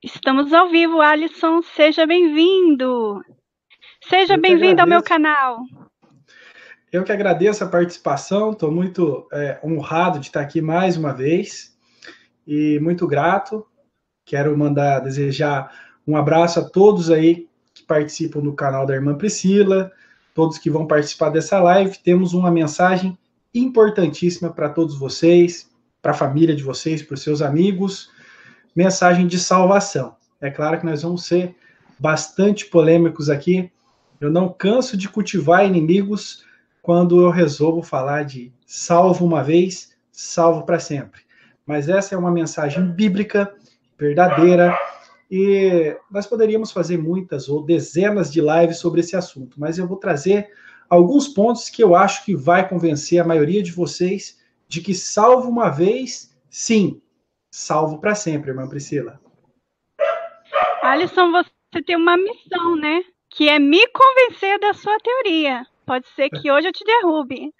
Estamos ao vivo, Alisson, seja bem-vindo. Seja bem-vindo ao meu canal. Eu que agradeço a participação, estou muito honrado de estar aqui mais uma vez e muito grato. Quero desejar um abraço a todos aí que participam do canal da Irmã Priscila, todos que vão participar dessa live. Temos uma mensagem importantíssima para todos vocês, para a família de vocês, para os seus amigos, mensagem de salvação. É claro que nós vamos ser bastante polêmicos aqui. Eu não canso de cultivar inimigos quando eu resolvo falar de salvo uma vez, salvo para sempre. Mas essa é uma mensagem bíblica, verdadeira, e nós poderíamos fazer muitas ou dezenas de lives sobre esse assunto, mas eu vou trazer alguns pontos que eu acho que vai convencer a maioria de vocês de que salvo uma vez, sim, salvo para sempre, irmã Priscila. Alisson, você tem uma missão, né? Que é me convencer da sua teoria. Pode ser que hoje eu te derrube.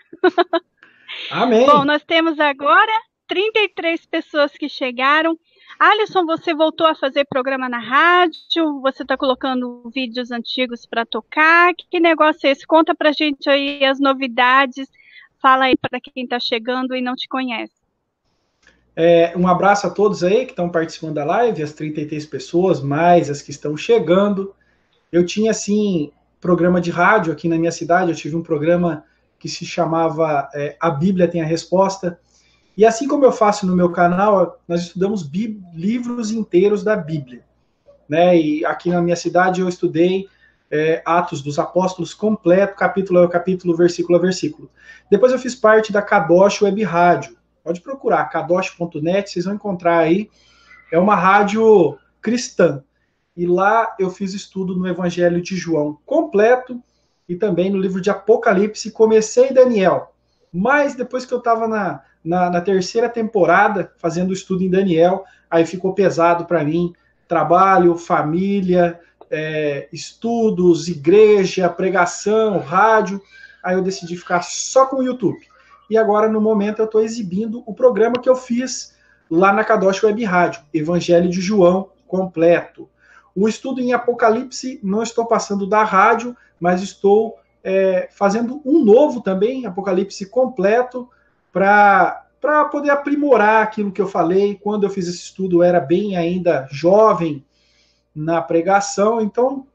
Amém. Bom, nós temos agora 33 pessoas que chegaram. Alisson, você voltou a fazer programa na rádio? Você está colocando vídeos antigos para tocar? Que negócio é esse? Conta pra gente aí as novidades. Fala aí para quem está chegando e não te conhece. Um abraço a todos aí que estão participando da live, as 33 pessoas, mais as que estão chegando. Eu tinha, assim, programa de rádio aqui na minha cidade, eu tive um programa que se chamava A Bíblia Tem a Resposta, e assim como eu faço no meu canal, nós estudamos livros inteiros da Bíblia, né? E aqui na minha cidade eu estudei Atos dos Apóstolos completo, capítulo a capítulo, versículo a versículo. Depois eu fiz parte da Kadosh Web Rádio. Pode procurar, kadosh.net, vocês vão encontrar aí. É uma rádio cristã. E lá eu fiz estudo no Evangelho de João completo e também no livro de Apocalipse. Comecei Daniel, mas depois que eu estava na terceira temporada fazendo estudo em Daniel, aí ficou pesado para mim. Trabalho, família, estudos, igreja, pregação, rádio. Aí eu decidi ficar só com o YouTube. E agora, no momento, eu estou exibindo o programa que eu fiz lá na Kadosh Web Rádio, Evangelho de João completo. O estudo em Apocalipse não estou passando da rádio, mas estou fazendo um novo também, Apocalipse completo, para poder aprimorar aquilo que eu falei. Quando eu fiz esse estudo, eu era bem ainda jovem na pregação, então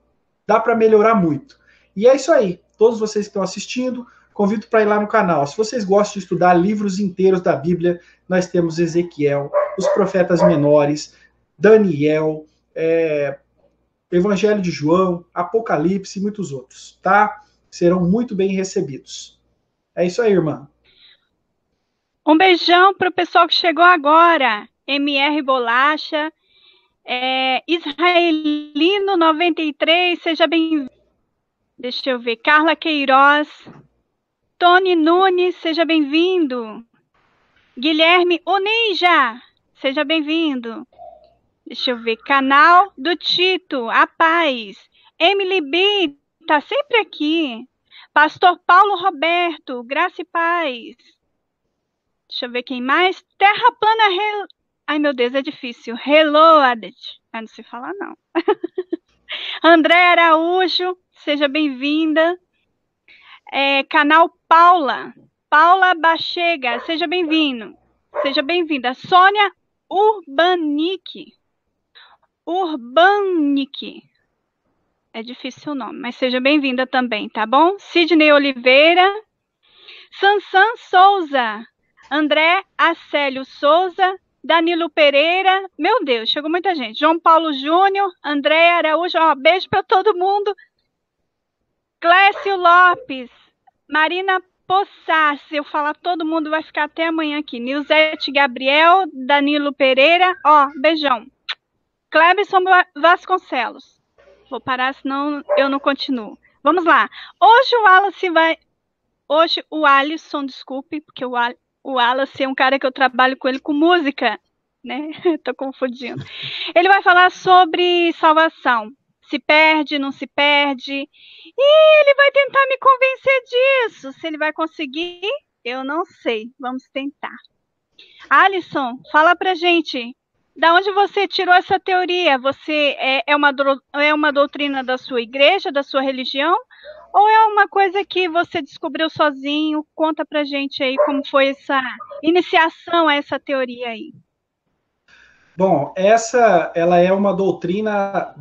dá para melhorar muito. E é isso aí. Todos vocês que estão assistindo, convido para ir lá no canal. Se vocês gostam de estudar livros inteiros da Bíblia, nós temos Ezequiel, os profetas menores, Daniel, Evangelho de João, Apocalipse e muitos outros, tá? Serão muito bem recebidos. É isso aí, irmã. Um beijão para o pessoal que chegou agora. MR Bolacha, Israelino 93, seja bem-vindo. Deixa eu ver, Carla Queiroz, Tony Nunes, seja bem-vindo. Guilherme Unija, seja bem-vindo. Deixa eu ver, canal do Tito, a paz. Emily B, tá sempre aqui. Pastor Paulo Roberto, graça e paz. Deixa eu ver quem mais. Terra plana, ai meu Deus, é difícil. Reloaded. Ah, não sei falar não. André Araújo, seja bem-vinda. Canal Paula Bachega, seja bem-vindo. Seja bem-vinda. Sônia Urbanic. É difícil o nome, mas seja bem-vinda também, tá bom? Sidney Oliveira. Sansan Souza. André Acélio Souza. Danilo Pereira. Meu Deus, chegou muita gente. João Paulo Júnior. André Araújo. Beijo para todo mundo. Clécio Lopes, Marina Possar, se eu falar todo mundo vai ficar até amanhã aqui. Nilzete Gabriel, Danilo Pereira, beijão. Clebson Vasconcelos. Vou parar, senão eu não continuo. Vamos lá. Hoje o Alisson, desculpe, porque o Wallace é um cara que eu trabalho com ele com música, né? Tô confundindo. Ele vai falar sobre salvação. Se perde, não se perde. E ele vai tentar me convencer disso. Se ele vai conseguir, eu não sei. Vamos tentar. Alisson, fala pra gente. Da onde você tirou essa teoria? Você é uma doutrina da sua igreja, da sua religião? Ou é uma coisa que você descobriu sozinho? Conta pra gente aí como foi essa iniciação a essa teoria aí. Bom, ela é uma doutrina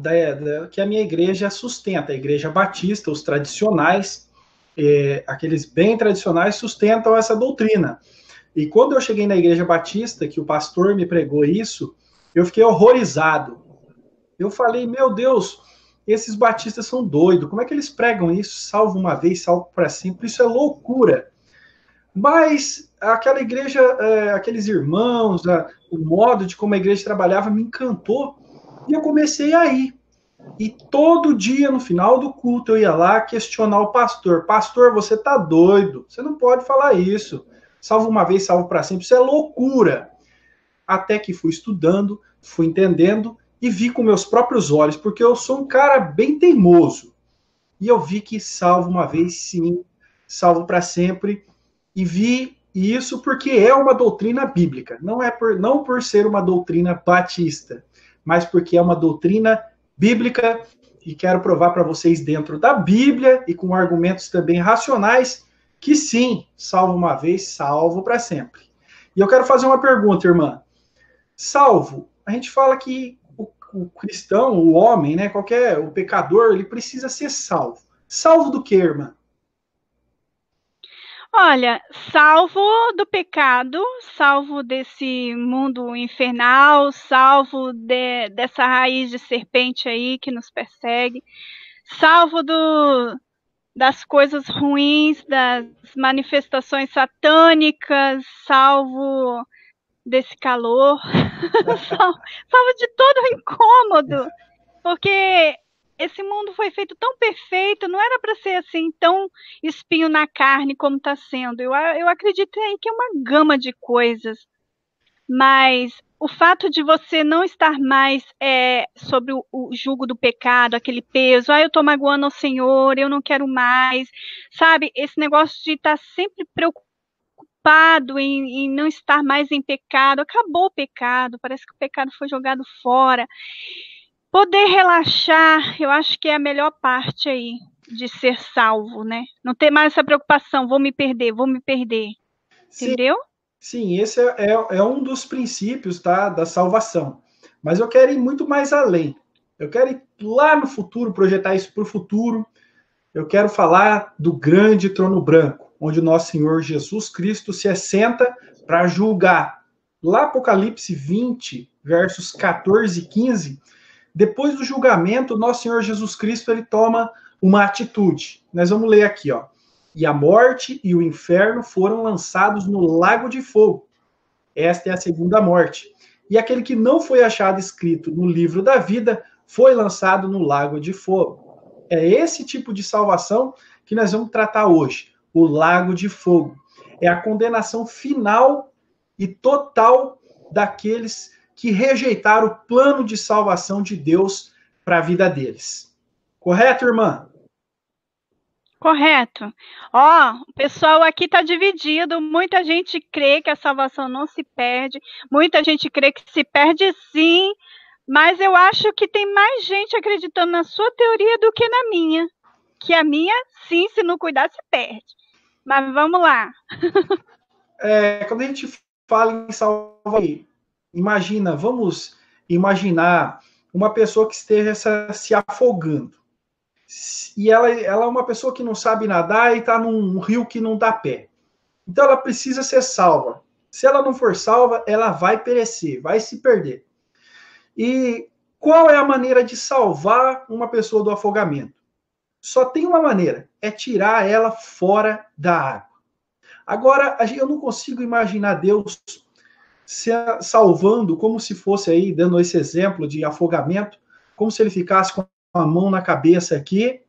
que a minha igreja sustenta, a Igreja Batista, os tradicionais, aqueles bem tradicionais sustentam essa doutrina. E quando eu cheguei na Igreja Batista, que o pastor me pregou isso, eu fiquei horrorizado. Eu falei, meu Deus, esses batistas são doidos, como é que eles pregam isso? Salvo uma vez, salvo para sempre, isso é loucura. Mas aquela igreja, aqueles irmãos, o modo de como a igreja trabalhava me encantou. E eu comecei a ir. E todo dia, no final do culto, eu ia lá questionar o pastor. Pastor, você tá doido. Você não pode falar isso. Salvo uma vez, salvo para sempre. Isso é loucura. Até que fui estudando, fui entendendo e vi com meus próprios olhos, porque eu sou um cara bem teimoso. E eu vi que salvo uma vez, sim, salvo para sempre. E vi isso porque é uma doutrina bíblica, não por ser uma doutrina batista, mas porque é uma doutrina bíblica, e quero provar para vocês dentro da Bíblia e com argumentos também racionais que sim, salvo uma vez, salvo para sempre. E eu quero fazer uma pergunta, irmã. Salvo, a gente fala que o cristão, o homem, né, o pecador, ele precisa ser salvo. Salvo do que, irmã? Olha, salvo do pecado, salvo desse mundo infernal, salvo dessa raiz de serpente aí que nos persegue, salvo das coisas ruins, das manifestações satânicas, salvo desse calor, salvo de todo o incômodo, porque esse mundo foi feito tão perfeito, não era para ser assim, tão espinho na carne como está sendo. Eu acredito aí que é uma gama de coisas, mas o fato de você não estar mais sobre o jugo do pecado, aquele peso, eu estou magoando o Senhor, eu não quero mais, sabe? Esse negócio de estar sempre preocupado em não estar mais em pecado, acabou o pecado, parece que o pecado foi jogado fora. Poder relaxar, eu acho que é a melhor parte aí de ser salvo, né? Não ter mais essa preocupação, vou me perder. Sim, entendeu? sim, esse é um dos princípios, tá, da salvação. Mas eu quero ir muito mais além. Eu quero ir lá no futuro, projetar isso para o futuro. Eu quero falar do grande trono branco, onde o nosso Senhor Jesus Cristo se assenta para julgar. Lá Apocalipse 20, versos 14 e 15, depois do julgamento, nosso Senhor Jesus Cristo ele toma uma atitude. Nós vamos ler aqui, ó. E a morte e o inferno foram lançados no lago de fogo. Esta é a segunda morte. E aquele que não foi achado escrito no livro da vida foi lançado no lago de fogo. É esse tipo de salvação que nós vamos tratar hoje. O lago de fogo. É a condenação final e total daqueles que rejeitaram o plano de salvação de Deus para a vida deles. Correto, irmã? Correto. Ó, o pessoal aqui está dividido. Muita gente crê que a salvação não se perde. Muita gente crê que se perde sim. Mas eu acho que tem mais gente acreditando na sua teoria do que na minha. Que a minha, sim, se não cuidar, se perde. Mas vamos lá. Quando a gente fala em salvação, vamos imaginar uma pessoa que esteja se afogando. E ela é uma pessoa que não sabe nadar e está num rio que não dá pé. Então ela precisa ser salva. Se ela não for salva, ela vai perecer, vai se perder. E qual é a maneira de salvar uma pessoa do afogamento? Só tem uma maneira, é tirar ela fora da água. Agora, eu não consigo imaginar Deus se salvando como se fosse aí, dando esse exemplo de afogamento, como se ele ficasse com a mão na cabeça aqui,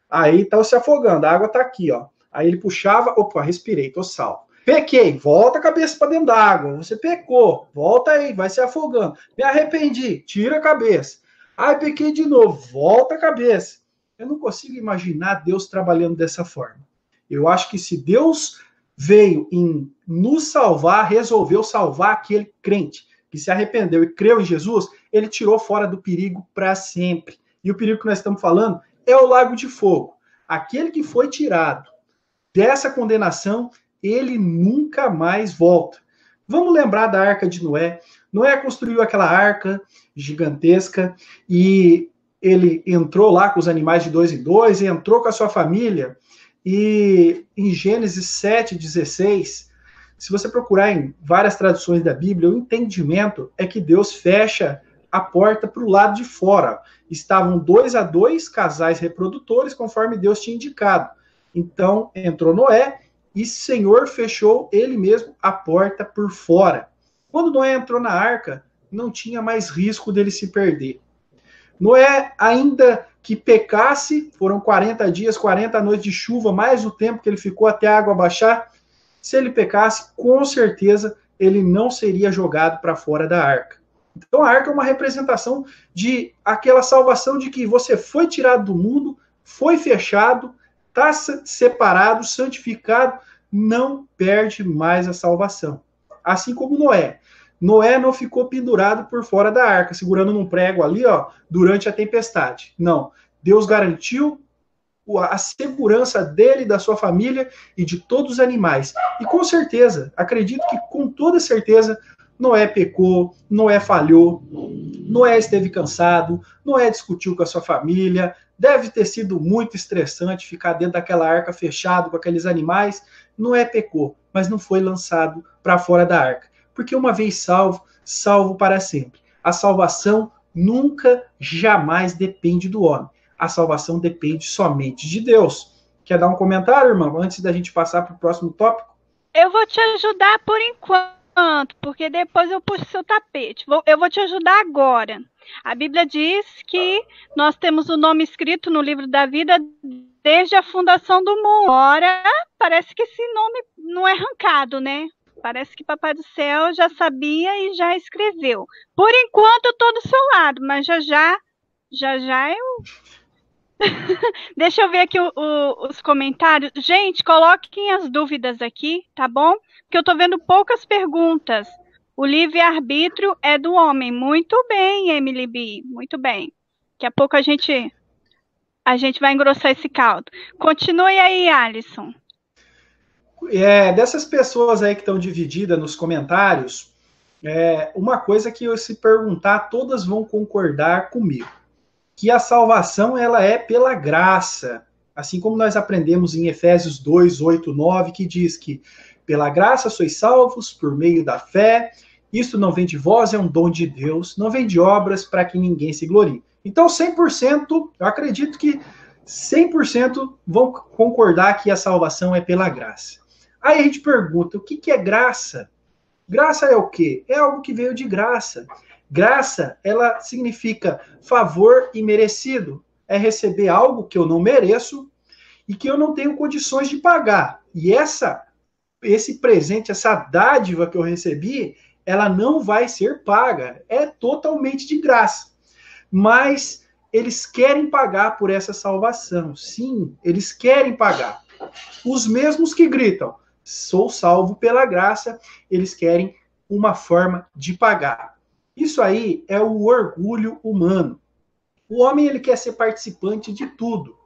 aí tá se afogando, a água tá aqui, ó. Aí ele puxava, opa, respirei, tô salvo. Pequei, volta a cabeça para dentro da água. Você pecou, volta aí, vai se afogando. Me arrependi, tira a cabeça. Ai, pequei de novo, volta a cabeça. Eu não consigo imaginar Deus trabalhando dessa forma. Eu acho que se Deus veio em nos salvar, resolveu salvar aquele crente, que se arrependeu e creu em Jesus, ele tirou fora do perigo para sempre. E o perigo que nós estamos falando é o lago de fogo. Aquele que foi tirado dessa condenação, ele nunca mais volta. Vamos lembrar da arca de Noé. Noé construiu aquela arca gigantesca e ele entrou lá com os animais de 2 em 2, entrou com a sua família. E em Gênesis 7:16, se você procurar em várias traduções da Bíblia, o entendimento é que Deus fecha a porta para o lado de fora. Estavam 2 a 2 casais reprodutores, conforme Deus tinha indicado. Então, entrou Noé e o Senhor fechou ele mesmo a porta por fora. Quando Noé entrou na arca, não tinha mais risco dele se perder. Noé, ainda que pecasse, foram 40 dias, 40 noites de chuva, mais o tempo que ele ficou até a água baixar. Se ele pecasse, com certeza ele não seria jogado para fora da arca. Então a arca é uma representação de aquela salvação de que você foi tirado do mundo, foi fechado, está separado, santificado, não perde mais a salvação. Assim como Noé. Noé não ficou pendurado por fora da arca, segurando num prego ali, durante a tempestade. Não. Deus garantiu a segurança dele, da sua família e de todos os animais. E com certeza, acredito que com toda certeza, Noé pecou, Noé falhou, Noé esteve cansado, Noé discutiu com a sua família, deve ter sido muito estressante ficar dentro daquela arca fechado com aqueles animais. Noé pecou, mas não foi lançado para fora da arca. Porque uma vez salvo, salvo para sempre. A salvação nunca, jamais depende do homem. A salvação depende somente de Deus. Quer dar um comentário, irmão, antes da gente passar para o próximo tópico? Eu vou te ajudar por enquanto, porque depois eu puxo seu tapete. Eu vou te ajudar agora. A Bíblia diz que nós temos o nome escrito no livro da vida desde a fundação do mundo. Ora, parece que esse nome não é arrancado, né? Parece que Papai do Céu já sabia e já escreveu. Por enquanto eu estou do seu lado, mas já eu... Deixa eu ver aqui os comentários. Gente, coloquem as dúvidas aqui, tá bom? Porque eu estou vendo poucas perguntas. O livre-arbítrio é do homem. Muito bem, Emily B. Muito bem. Daqui a pouco a gente vai engrossar esse caldo. Continue aí, Alisson. Dessas pessoas aí que estão divididas nos comentários, uma coisa que eu se perguntar, todas vão concordar comigo, que a salvação ela é pela graça, assim como nós aprendemos em Efésios 2, 8, 9, que diz que pela graça sois salvos por meio da fé, isto não vem de vós, é um dom de Deus, não vem de obras para que ninguém se glorie. Então 100%, eu acredito que 100% vão concordar que a salvação é pela graça. Aí a gente pergunta, o que é graça? Graça é o quê? É algo que veio de graça. Graça, ela significa favor imerecido. É receber algo que eu não mereço e que eu não tenho condições de pagar. E esse presente, essa dádiva que eu recebi, ela não vai ser paga. É totalmente de graça. Mas eles querem pagar por essa salvação. Sim, eles querem pagar. Os mesmos que gritam, sou salvo pela graça, eles querem uma forma de pagar. Isso aí é o orgulho humano. O homem ele quer ser participante de tudo,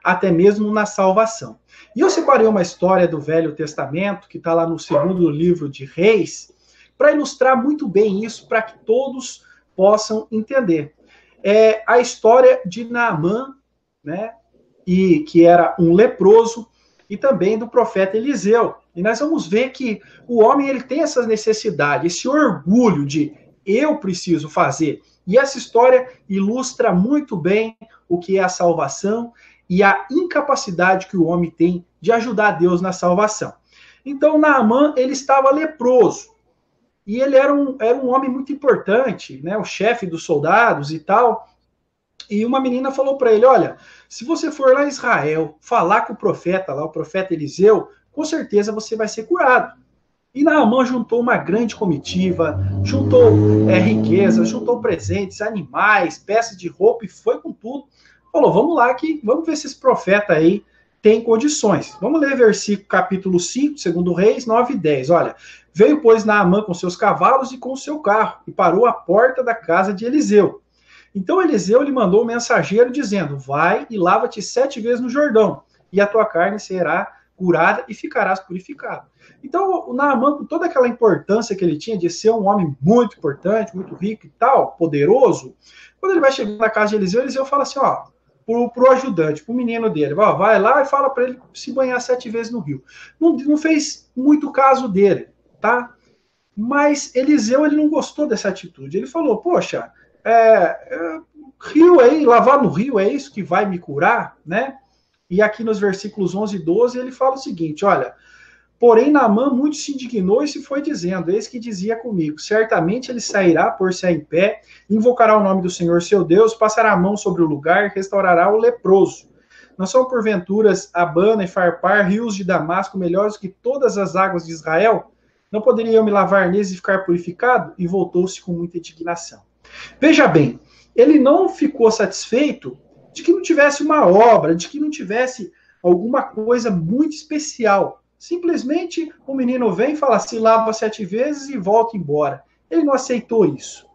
até mesmo na salvação. E eu separei uma história do Velho Testamento, que está lá no segundo livro de Reis, para ilustrar muito bem isso, para que todos possam entender. É a história de Naamã, né, e que era um leproso, e também do profeta Eliseu. E nós vamos ver que o homem ele tem essa necessidade, esse orgulho de eu preciso fazer. E essa história ilustra muito bem o que é a salvação e a incapacidade que o homem tem de ajudar Deus na salvação. Então, Naamã, ele estava leproso. E ele era um homem muito importante, né, o chefe dos soldados e tal. E uma menina falou para ele, olha, se você for lá em Israel, falar com o profeta lá, o profeta Eliseu, com certeza você vai ser curado. E Naamã juntou uma grande comitiva, juntou riquezas, juntou presentes, animais, peças de roupa e foi com tudo. Falou, vamos lá, vamos ver se esse profeta aí tem condições. Vamos ler versículo capítulo 5, segundo Reis, 9 e 10. Olha, Veio, pois, Naamã com seus cavalos e com o seu carro, e parou à porta da casa de Eliseu. Então Eliseu lhe mandou um mensageiro dizendo: vai e lava-te 7 vezes no Jordão, e a tua carne será curada e ficarás purificado. Então o Naamã, com toda aquela importância que ele tinha de ser um homem muito importante, muito rico e tal, poderoso, quando ele vai chegar na casa de Eliseu, Eliseu fala assim, ó, pro ajudante, pro menino dele, ó, vai lá e fala para ele se banhar 7 vezes no rio. Não fez muito caso dele, tá? Mas Eliseu, ele não gostou dessa atitude. Ele falou, poxa, rio aí, lavar no rio, é isso que vai me curar, né? E aqui nos versículos 11 e 12, ele fala o seguinte, olha, porém Naamã muito se indignou e se foi dizendo, eis que dizia comigo, certamente ele sairá, pôr-se em pé, invocará o nome do Senhor seu Deus, passará a mão sobre o lugar, restaurará o leproso. Não são porventuras Abana e Farpar, rios de Damasco, melhores que todas as águas de Israel? Não poderia eu me lavar neles e ficar purificado? E voltou-se com muita indignação. Veja bem, ele não ficou satisfeito de que não tivesse uma obra, de que não tivesse alguma coisa muito especial. Simplesmente o menino vem e fala assim, lava 7 vezes e volta embora. Ele não aceitou isso.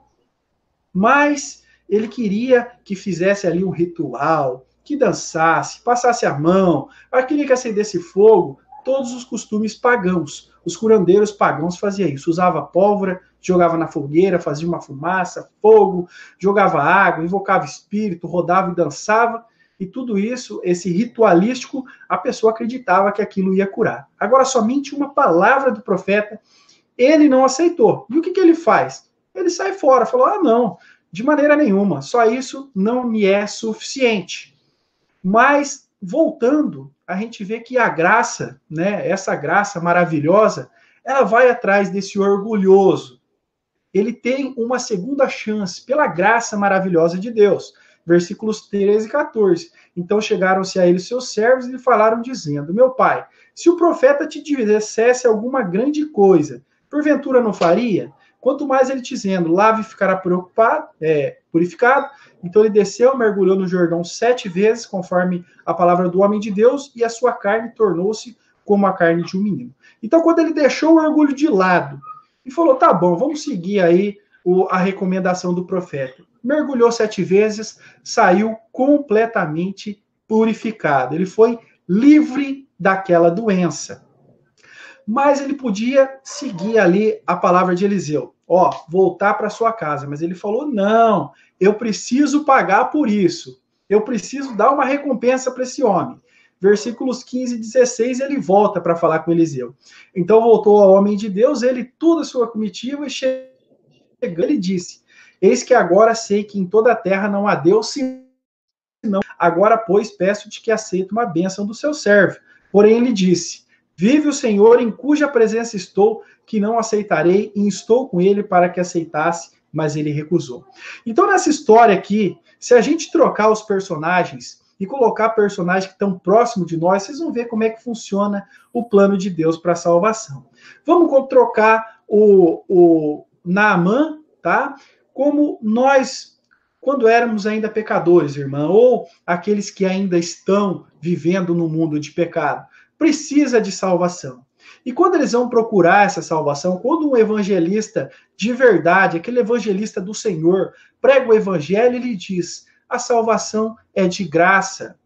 Mas ele queria que fizesse ali um ritual, que dançasse, passasse a mão, queria que acendesse fogo, todos os costumes pagãos. Os curandeiros pagãos faziam isso, usava pólvora, jogava na fogueira, fazia uma fumaça, fogo, jogava água, invocava espírito, rodava e dançava, e tudo isso, esse ritualístico, a pessoa acreditava que aquilo ia curar. Agora, somente uma palavra do profeta, ele não aceitou. E o que ele faz? Ele sai fora, falou, não, de maneira nenhuma, só isso não me é suficiente. Mas, voltando, a gente vê que a graça, né, essa graça maravilhosa, ela vai atrás desse orgulhoso. Ele tem uma segunda chance pela graça maravilhosa de Deus. Versículos 13 e 14. Então chegaram-se a ele seus servos e lhe falaram, dizendo, meu pai, se o profeta te dissesse alguma grande coisa, porventura não faria? Quanto mais ele dizendo, lave e ficará purificado. Então ele desceu, mergulhou no Jordão 7 vezes, conforme a palavra do homem de Deus, e a sua carne tornou-se como a carne de um menino. Então quando ele deixou o orgulho de lado, e falou, tá bom, vamos seguir aí a recomendação do profeta. Mergulhou 7 vezes, saiu completamente purificado. Ele foi livre daquela doença. Mas ele podia seguir ali a palavra de Eliseu. Voltar para sua casa. Mas ele falou, não, eu preciso pagar por isso. Eu preciso dar uma recompensa para esse homem. Versículos 15 e 16, ele volta para falar com Eliseu. Então voltou ao homem de Deus, ele toda a sua comitiva, e chegou, ele disse, eis que agora sei que em toda a terra não há Deus senão. Agora, pois, peço-te que aceite uma bênção do seu servo. Porém, ele disse, vive o Senhor em cuja presença estou, que não aceitarei, e estou com ele para que aceitasse, mas ele recusou. Então, nessa história aqui, se a gente trocar os personagens e colocar personagens que estão próximos de nós, vocês vão ver como é que funciona o plano de Deus para a salvação. Vamos trocar o Naamã, tá? Como nós, quando éramos ainda pecadores, irmã, ou aqueles que ainda estão vivendo no mundo de pecado, precisa de salvação. E quando eles vão procurar essa salvação, quando um evangelista de verdade, aquele evangelista do Senhor, prega o evangelho, ele diz, a salvação é de graça.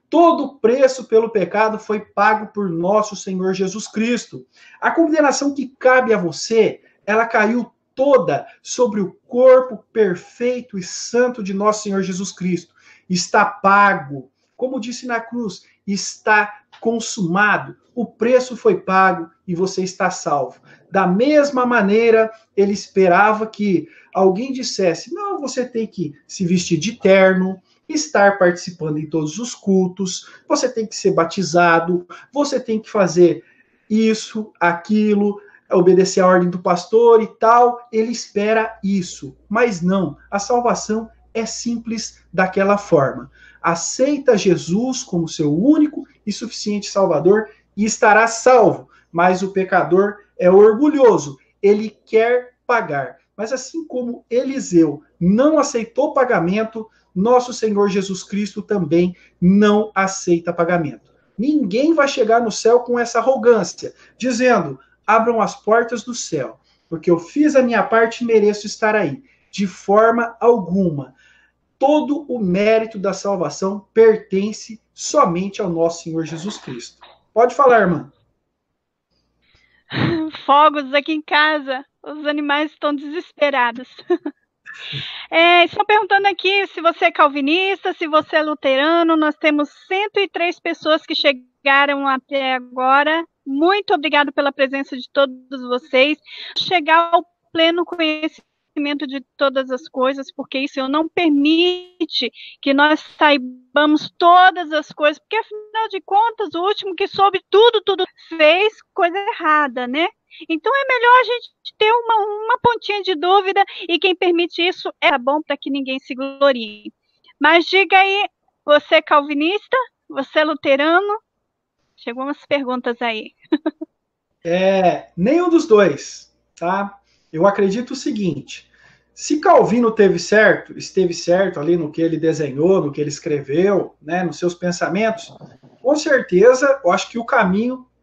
Todo o preço pelo pecado foi pago por nosso Senhor Jesus Cristo. A condenação que cabe a você, ela caiu toda sobre o corpo perfeito e santo de nosso Senhor Jesus Cristo. Está pago. Como disse na cruz, está consumado. O preço foi pago e você está salvo. Da mesma maneira, ele esperava que alguém dissesse, não, você tem que se vestir de terno, estar participando em todos os cultos, você tem que ser batizado, você tem que fazer isso, aquilo, obedecer a ordem do pastor e tal. Ele espera isso. Mas não, a salvação é simples daquela forma. Aceita Jesus como seu único e suficiente Salvador e estará salvo. Mas o pecador é orgulhoso, ele quer pagar. Mas assim como Eliseu não aceitou pagamento, nosso Senhor Jesus Cristo também não aceita pagamento. Ninguém vai chegar no céu com essa arrogância, dizendo, abram as portas do céu, porque eu fiz a minha parte e mereço estar aí. De forma alguma. Todo o mérito da salvação pertence somente ao nosso Senhor Jesus Cristo. Pode falar, irmã. Fogos aqui em casa. Os animais estão desesperados. Estão perguntando aqui se você é calvinista, se você é luterano. Nós temos 103 pessoas que chegaram até agora. Muito obrigado pela presença de todos vocês. Chegar ao pleno conhecimento de todas as coisas, porque isso não permite que nós saibamos todas as coisas, porque afinal de contas, o último que soube tudo fez coisa errada, né? Então é melhor a gente ter uma pontinha de dúvida, e quem permite isso é bom para que ninguém se glorie. Mas diga aí, você é calvinista? Você é luterano? Chegou umas perguntas aí. Nenhum dos dois, tá? Eu acredito o seguinte: se Calvino esteve certo ali no que ele desenhou, no que ele escreveu, né, nos seus pensamentos, com certeza, eu acho que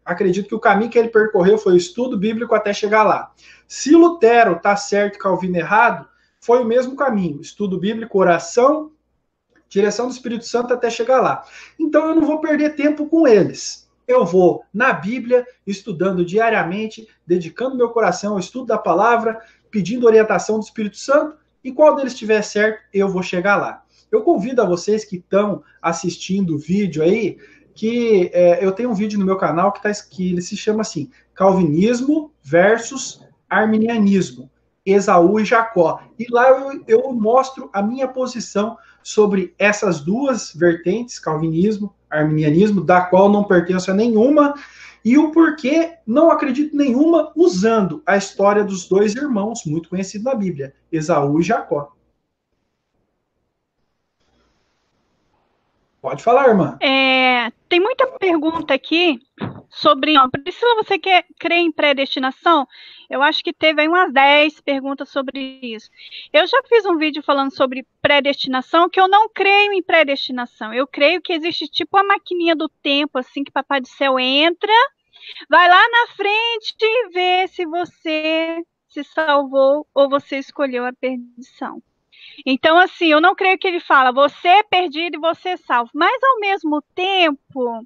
acredito que o caminho que ele percorreu foi o estudo bíblico até chegar lá. Se Lutero está certo e Calvino errado, foi o mesmo caminho: estudo bíblico, oração, direção do Espírito Santo até chegar lá. Então eu não vou perder tempo com eles. Eu vou na Bíblia, estudando diariamente, dedicando meu coração ao estudo da palavra, pedindo orientação do Espírito Santo, e qual deles estiver certo, eu vou chegar lá. Eu convido a vocês que estão assistindo o vídeo aí, que eu tenho um vídeo no meu canal que ele se chama assim: Calvinismo versus Arminianismo, Esaú e Jacó. E lá eu mostro a minha posição sobre essas duas vertentes, calvinismo, arminianismo, da qual não pertenço a nenhuma, e o porquê não acredito nenhuma, usando a história dos dois irmãos, muito conhecido na Bíblia, Esaú e Jacó. Pode falar, irmã. Tem muita pergunta aqui sobre... Priscila, você crê em predestinação? Eu acho que teve aí umas 10 perguntas sobre isso. Eu já fiz um vídeo falando sobre predestinação, que eu não creio em predestinação. Eu creio que existe tipo a maquininha do tempo, assim, que Papai do Céu entra, vai lá na frente e vê se você se salvou ou você escolheu a perdição. Então, assim, eu não creio que ele fala, você é perdido e você é salvo. Mas, ao mesmo tempo,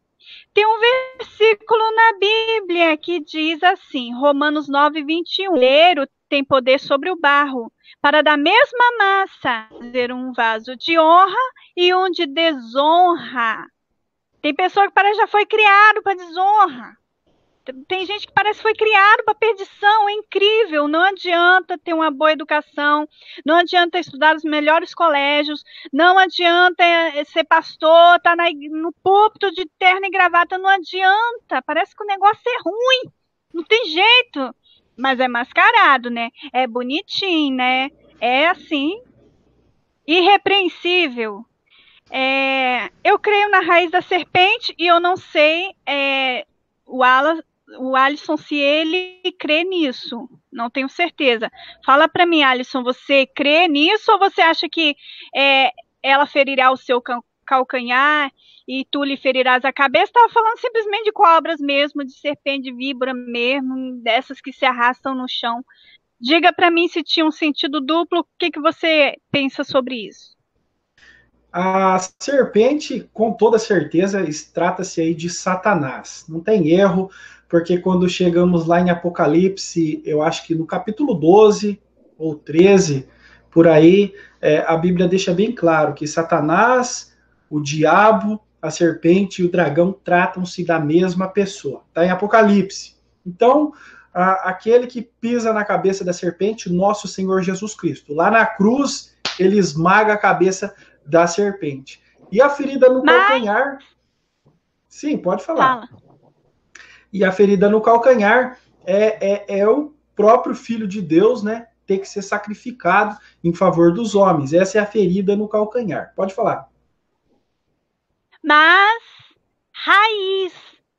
tem um versículo na Bíblia que diz assim, Romanos 9, 21. O oleiro tem poder sobre o barro, para da mesma massa fazer um vaso de honra e um de desonra. Tem pessoa que parece que já foi criado para desonra. Tem gente que parece que foi criado para perdição, é incrível. Não adianta ter uma boa educação, não adianta estudar os melhores colégios, não adianta ser pastor, estar no púlpito de terno e gravata, não adianta. Parece que o negócio é ruim, não tem jeito. Mas é mascarado, né? É bonitinho, né? É assim, irrepreensível. Eu creio na raiz da serpente e eu não sei o Alisson se ele crê nisso. Não tenho certeza. Fala para mim, Alisson, você crê nisso ou você acha que ela ferirá o seu calcanhar e tu lhe ferirás a cabeça? Estava falando simplesmente de cobras mesmo, de serpente, de víbora mesmo, dessas que se arrastam no chão. Diga para mim se tinha um sentido duplo, o que você pensa sobre isso? A serpente, com toda certeza, trata-se aí de Satanás. Não tem erro, porque quando chegamos lá em Apocalipse, eu acho que no capítulo 12 ou 13, por aí, a Bíblia deixa bem claro que Satanás, o diabo, a serpente e o dragão tratam-se da mesma pessoa. Está em Apocalipse. Então, aquele que pisa na cabeça da serpente, nosso Senhor Jesus Cristo. Lá na cruz, ele esmaga a cabeça da serpente. E a ferida no calcanhar... Sim, pode falar. Fala. E a ferida no calcanhar é o próprio Filho de Deus, né? Ter que ser sacrificado em favor dos homens. Essa é a ferida no calcanhar. Pode falar. Mas raiz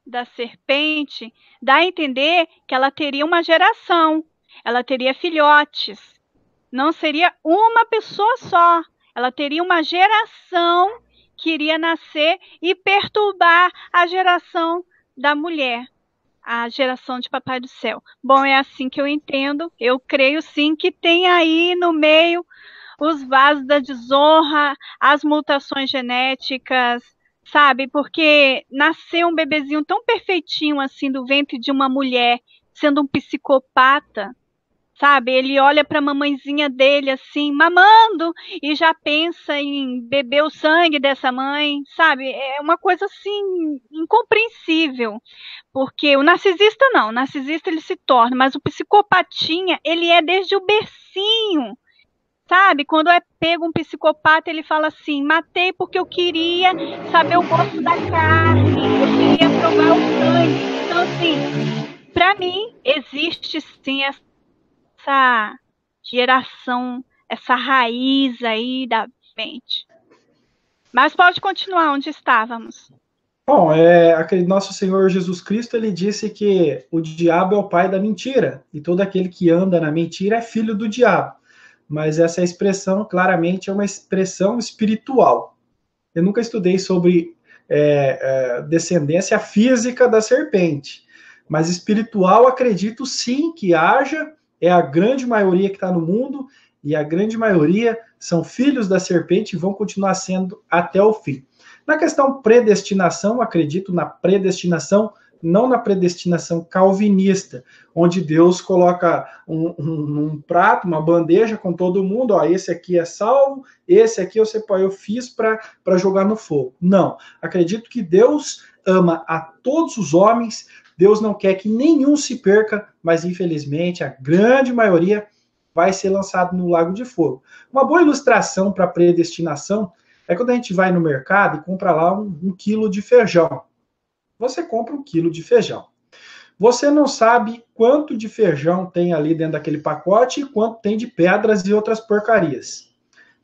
da serpente dá a entender que ela teria uma geração. Ela teria filhotes. Não seria uma pessoa só. Ela teria uma geração que iria nascer e perturbar a geração da mulher. a geração de Papai do Céu. Bom, é assim que eu entendo. Eu creio sim que tem aí no meio os vasos da desonra, as mutações genéticas, sabe? Porque nascer um bebezinho tão perfeitinho assim do ventre de uma mulher, sendo um psicopata, sabe? Ele olha para a mamãezinha dele assim, mamando, e já pensa em beber o sangue dessa mãe, sabe? É uma coisa assim incompreensível. Porque o narcisista não, o narcisista ele se torna, mas o psicopatinha, ele é desde o bercinho. Sabe, quando é pego um psicopata, ele fala assim: matei porque eu queria saber o gosto da carne, eu queria provar o sangue. Então, assim, para mim, existe sim essa geração, essa raiz aí da mente. Mas pode continuar onde estávamos. Bom, aquele nosso Senhor Jesus Cristo, ele disse que o diabo é o pai da mentira, e todo aquele que anda na mentira é filho do diabo. Mas essa expressão, claramente, é uma expressão espiritual. Eu nunca estudei sobre descendência física da serpente, mas espiritual, acredito sim que haja, é a grande maioria que está no mundo, e a grande maioria são filhos da serpente e vão continuar sendo até o fim. Na questão predestinação, acredito na predestinação, não na predestinação calvinista, onde Deus coloca um prato, uma bandeja com todo mundo, ó, esse aqui é salvo, esse aqui eu fiz para jogar no fogo. Não, acredito que Deus ama a todos os homens, Deus não quer que nenhum se perca, mas infelizmente a grande maioria vai ser lançado no lago de fogo. Uma boa ilustração para predestinação é quando a gente vai no mercado e compra lá um quilo de feijão. Você compra 1 quilo de feijão. Você não sabe quanto de feijão tem ali dentro daquele pacote e quanto tem de pedras e outras porcarias.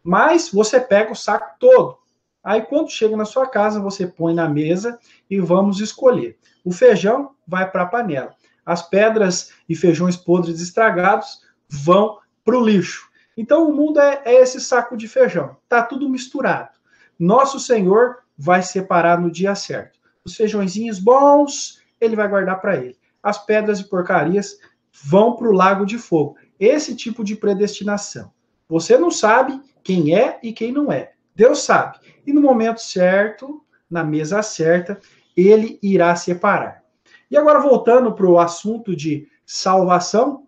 Mas você pega o saco todo. Aí quando chega na sua casa, você põe na mesa e vamos escolher. O feijão vai para a panela. As pedras e feijões podres estragados vão para o lixo. Então o mundo é esse saco de feijão. Está tudo misturado. Nosso Senhor vai separar no dia certo. Os feijõezinhos bons, ele vai guardar para ele. As pedras e porcarias vão para o lago de fogo. Esse tipo de predestinação. Você não sabe quem é e quem não é. Deus sabe. E no momento certo, na mesa certa, ele irá separar. E agora, voltando para o assunto de salvação,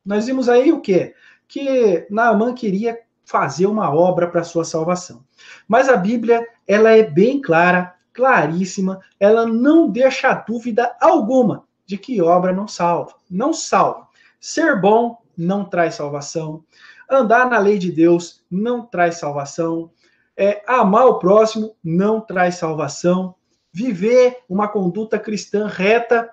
nós vimos aí o quê? Que Naamã queria fazer uma obra para sua salvação. Mas a Bíblia, ela é bem clara, claríssima, ela não deixa dúvida alguma de que obra não salva. Não salva. Ser bom não traz salvação. Andar na lei de Deus não traz salvação. Amar o próximo não traz salvação. Viver uma conduta cristã reta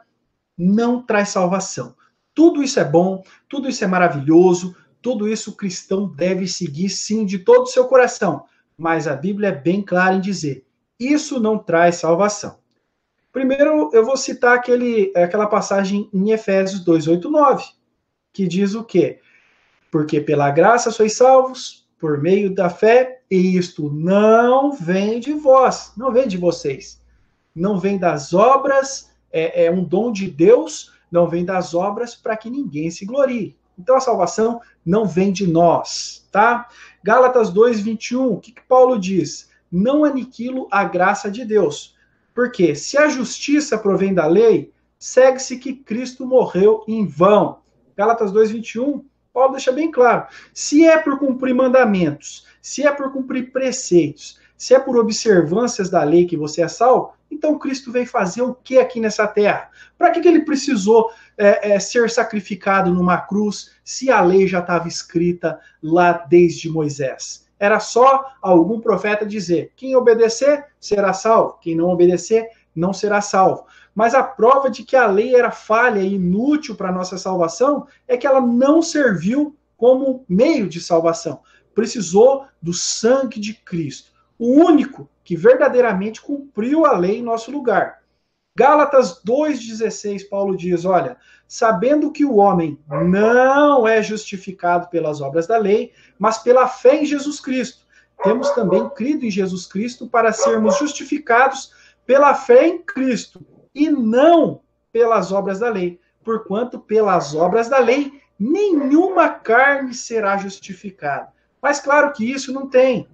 não traz salvação. Tudo isso é bom, tudo isso é maravilhoso, tudo isso o cristão deve seguir sim de todo o seu coração. Mas a Bíblia é bem clara em dizer, isso não traz salvação. Primeiro, eu vou citar aquela passagem em Efésios 2:8-9, que diz o quê? Porque pela graça sois salvos, por meio da fé, e isto não vem de vós, não vem de vocês. Não vem das obras, é um dom de Deus, não vem das obras para que ninguém se glorie. Então a salvação não vem de nós, tá? Gálatas 2:21, o que Paulo diz? Não aniquilo a graça de Deus. Porque se a justiça provém da lei, segue-se que Cristo morreu em vão. Gálatas 2:21, Paulo deixa bem claro. Se é por cumprir mandamentos, se é por cumprir preceitos, se é por observâncias da lei que você é salvo, então Cristo veio fazer o que aqui nessa terra? Para que ele precisou ser sacrificado numa cruz, se a lei já estava escrita lá desde Moisés? Era só algum profeta dizer, quem obedecer será salvo, quem não obedecer não será salvo. Mas a prova de que a lei era falha e inútil para a nossa salvação é que ela não serviu como meio de salvação. Precisou do sangue de Cristo, o único que verdadeiramente cumpriu a lei em nosso lugar. Gálatas 2:16, Paulo diz, olha, sabendo que o homem não é justificado pelas obras da lei, mas pela fé em Jesus Cristo. Temos também crido em Jesus Cristo para sermos justificados pela fé em Cristo, e não pelas obras da lei, porquanto pelas obras da lei nenhuma carne será justificada. Mas claro que isso não tem.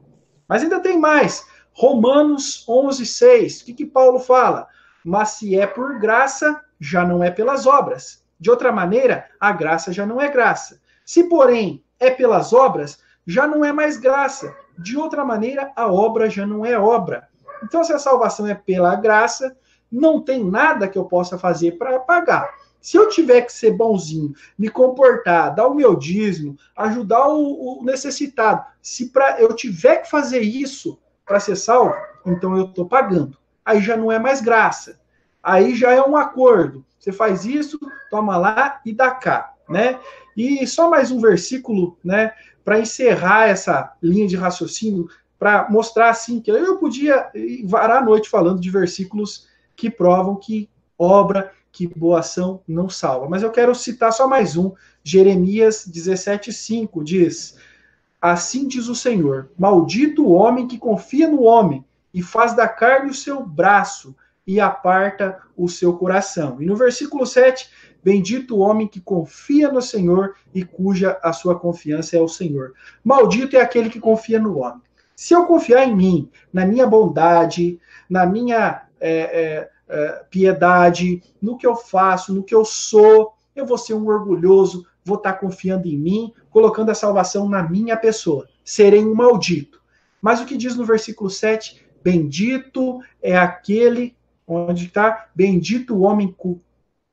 Mas ainda tem mais. Romanos 11:6. O que Paulo fala? Mas se é por graça, já não é pelas obras. De outra maneira, a graça já não é graça. Se, porém, é pelas obras, já não é mais graça. De outra maneira, a obra já não é obra. Então, se a salvação é pela graça, não tem nada que eu possa fazer para pagar. Se eu tiver que ser bonzinho, me comportar, dar o meu dízimo, ajudar o necessitado, se eu tiver que fazer isso para ser salvo, então eu estou pagando. Aí já não é mais graça. Aí já é um acordo. Você faz isso, toma lá e dá cá, né? E só mais um versículo, né, para encerrar essa linha de raciocínio, para mostrar assim que eu podia varar a noite falando de versículos que provam que obra, que boa ação não salva. Mas eu quero citar só mais um. Jeremias 17:5 diz: assim diz o Senhor, maldito o homem que confia no homem e faz da carne o seu braço e aparta o seu coração. E no versículo 7, bendito o homem que confia no Senhor e cuja a sua confiança é o Senhor. Maldito é aquele que confia no homem. Se eu confiar em mim, na minha bondade, na minha piedade, no que eu faço, no que eu sou, eu vou ser um orgulhoso, vou estar confiando em mim, colocando a salvação na minha pessoa. Serei um maldito. Mas o que diz no versículo 7? Bendito é aquele, onde está? Bendito o homem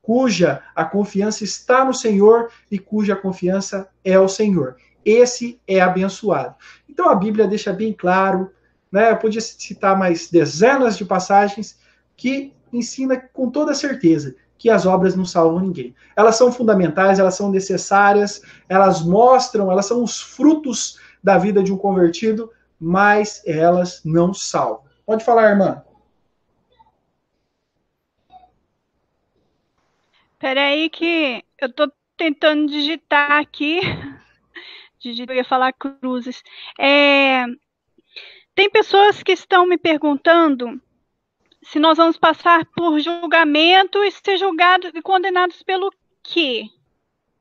cuja a confiança está no Senhor e cuja confiança é o Senhor. Esse é abençoado. Então a Bíblia deixa bem claro, né? Eu podia citar mais dezenas de passagens que ensina com toda certeza que as obras não salvam ninguém. Elas são fundamentais, elas são necessárias, elas mostram, elas são os frutos da vida de um convertido, mas elas não salvam. Pode falar, irmã. Espera aí que eu estou tentando digitar aqui. Eu ia falar cruzes. Tem pessoas que estão me perguntando se nós vamos passar por julgamento e ser julgados e condenados pelo quê?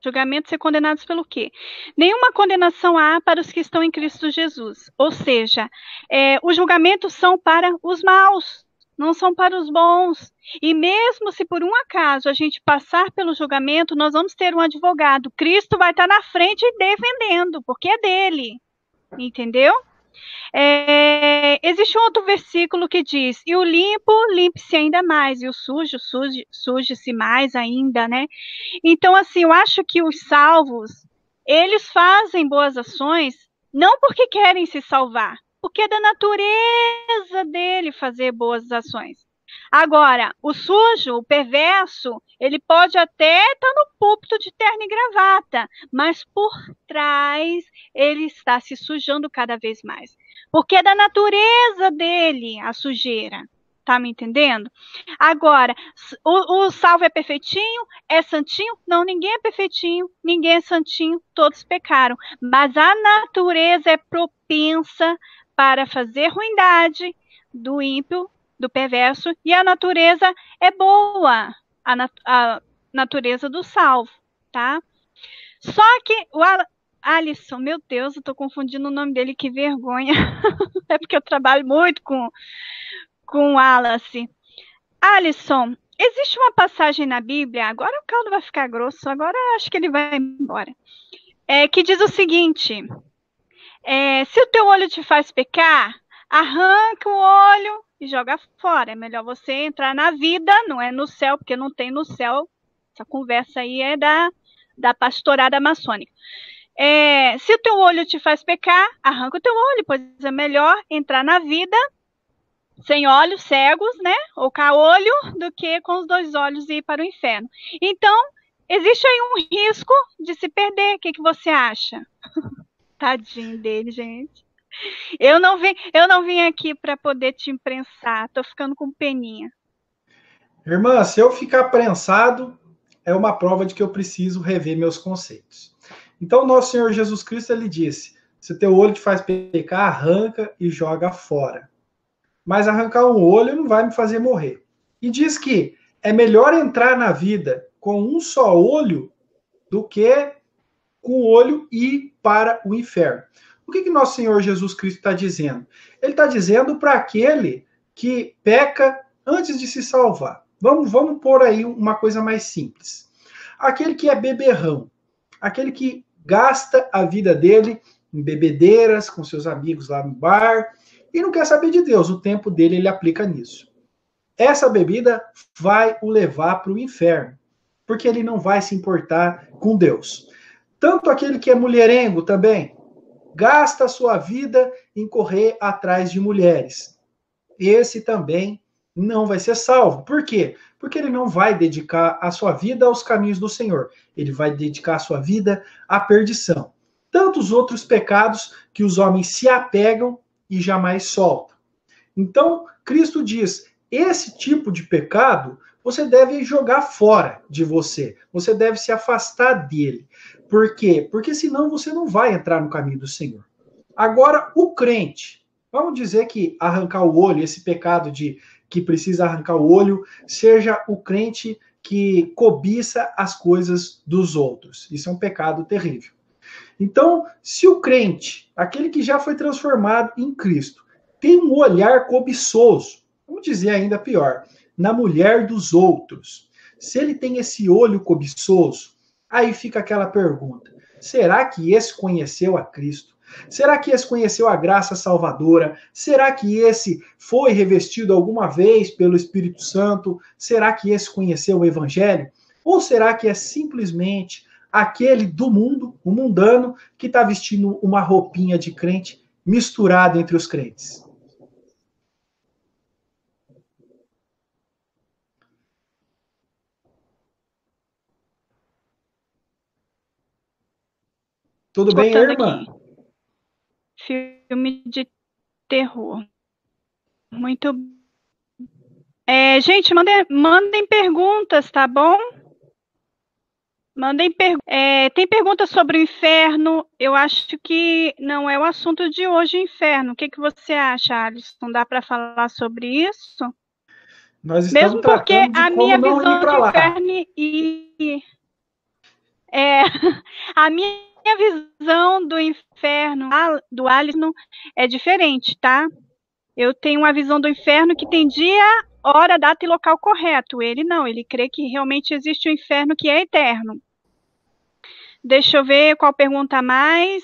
Julgamento e ser condenados pelo quê? Nenhuma condenação há para os que estão em Cristo Jesus. Ou seja, os julgamentos são para os maus, não são para os bons. E mesmo se por um acaso a gente passar pelo julgamento, nós vamos ter um advogado. Cristo vai estar na frente defendendo, porque é dele. Entendeu? Existe um outro versículo que diz: e o limpo, limpe-se ainda mais, e o sujo, suje-se mais ainda, né? Então, assim, eu acho que os salvos, eles fazem boas ações, não porque querem se salvar, porque é da natureza dele fazer boas ações. Agora, o sujo, o perverso, ele pode até estar no púlpito de terno e gravata, mas por trás ele está se sujando cada vez mais. Porque é da natureza dele a sujeira. Tá me entendendo? Agora, o salvo é perfeitinho? É santinho? Não, ninguém é perfeitinho, ninguém é santinho, todos pecaram. Mas a natureza é propensa para fazer ruindade do ímpio, do perverso, e a natureza é boa, a natureza do salvo, tá? Só que o Alisson, meu Deus, eu tô confundindo o nome dele, que vergonha. É porque eu trabalho muito com o Wallace. Alisson, existe uma passagem na Bíblia, agora o caldo vai ficar grosso, agora acho que ele vai embora, que diz o seguinte: se o teu olho te faz pecar, arranca o olho e joga fora. É melhor você entrar na vida, não é no céu, porque não tem no céu. Essa conversa aí é da pastorada maçônica. Se o teu olho te faz pecar, arranca o teu olho, pois é melhor entrar na vida sem olhos, cegos, né? Ou caolho, do que com os dois olhos e ir para o inferno. Então, existe aí um risco de se perder. O que você acha? Tadinho dele, gente. Eu não vim aqui para poder te imprensar. Tô ficando com peninha. Irmã, se eu ficar prensado, é uma prova de que eu preciso rever meus conceitos. Então, nosso Senhor Jesus Cristo, ele disse: se teu olho te faz pecar, arranca e joga fora. Mas arrancar um olho não vai me fazer morrer. E diz que é melhor entrar na vida com um só olho do que com o olho ir para o inferno. O que nosso Senhor Jesus Cristo está dizendo? Ele está dizendo para aquele que peca antes de se salvar. Vamos pôr aí uma coisa mais simples. Aquele que é beberrão, aquele que gasta a vida dele em bebedeiras, com seus amigos lá no bar, e não quer saber de Deus, o tempo dele ele aplica nisso. Essa bebida vai o levar para o inferno, porque ele não vai se importar com Deus. Tanto aquele que é mulherengo também, gasta a sua vida em correr atrás de mulheres. Esse também não vai ser salvo. Por quê? Porque ele não vai dedicar a sua vida aos caminhos do Senhor. Ele vai dedicar a sua vida à perdição. Tantos outros pecados que os homens se apegam e jamais soltam. Então, Cristo diz, esse tipo de pecado você deve jogar fora de você. Você deve se afastar dele. Por quê? Porque senão você não vai entrar no caminho do Senhor. Agora, o crente, vamos dizer que arrancar o olho, esse pecado de que precisa arrancar o olho, seja o crente que cobiça as coisas dos outros. Isso é um pecado terrível. Então, se o crente, aquele que já foi transformado em Cristo, tem um olhar cobiçoso, vamos dizer ainda pior, na mulher dos outros, se ele tem esse olho cobiçoso, aí fica aquela pergunta, será que esse conheceu a Cristo? Será que esse conheceu a graça salvadora? Será que esse foi revestido alguma vez pelo Espírito Santo? Será que esse conheceu o Evangelho? Ou será que é simplesmente aquele do mundo, o mundano, que está vestindo uma roupinha de crente misturado entre os crentes? Tudo bem, irmã? Aqui. Filme de terror. Muito. Gente, mandem perguntas, tá bom? Mandem tem perguntas sobre o inferno. Eu acho que não é o assunto de hoje, o inferno. O que você acha, Alisson? Não dá para falar sobre isso? Nós estamos mesmo porque a minha visão de inferno a minha visão do inferno do Alisson é diferente, tá? Eu tenho uma visão do inferno que tem dia, hora, data e local correto. Ele não, ele crê que realmente existe um inferno que é eterno. Deixa eu ver qual pergunta mais.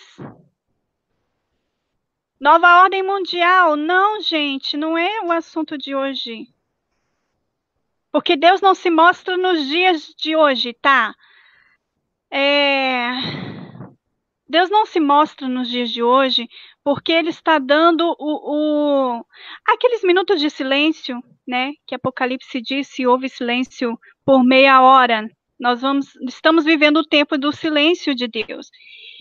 Nova ordem mundial. Não, gente, não é o assunto de hoje. Porque Deus não se mostra nos dias de hoje, tá? Deus não se mostra nos dias de hoje porque Ele está dando aqueles minutos de silêncio, né? Que Apocalipse diz, se houve silêncio por meia hora. Estamos vivendo o tempo do silêncio de Deus.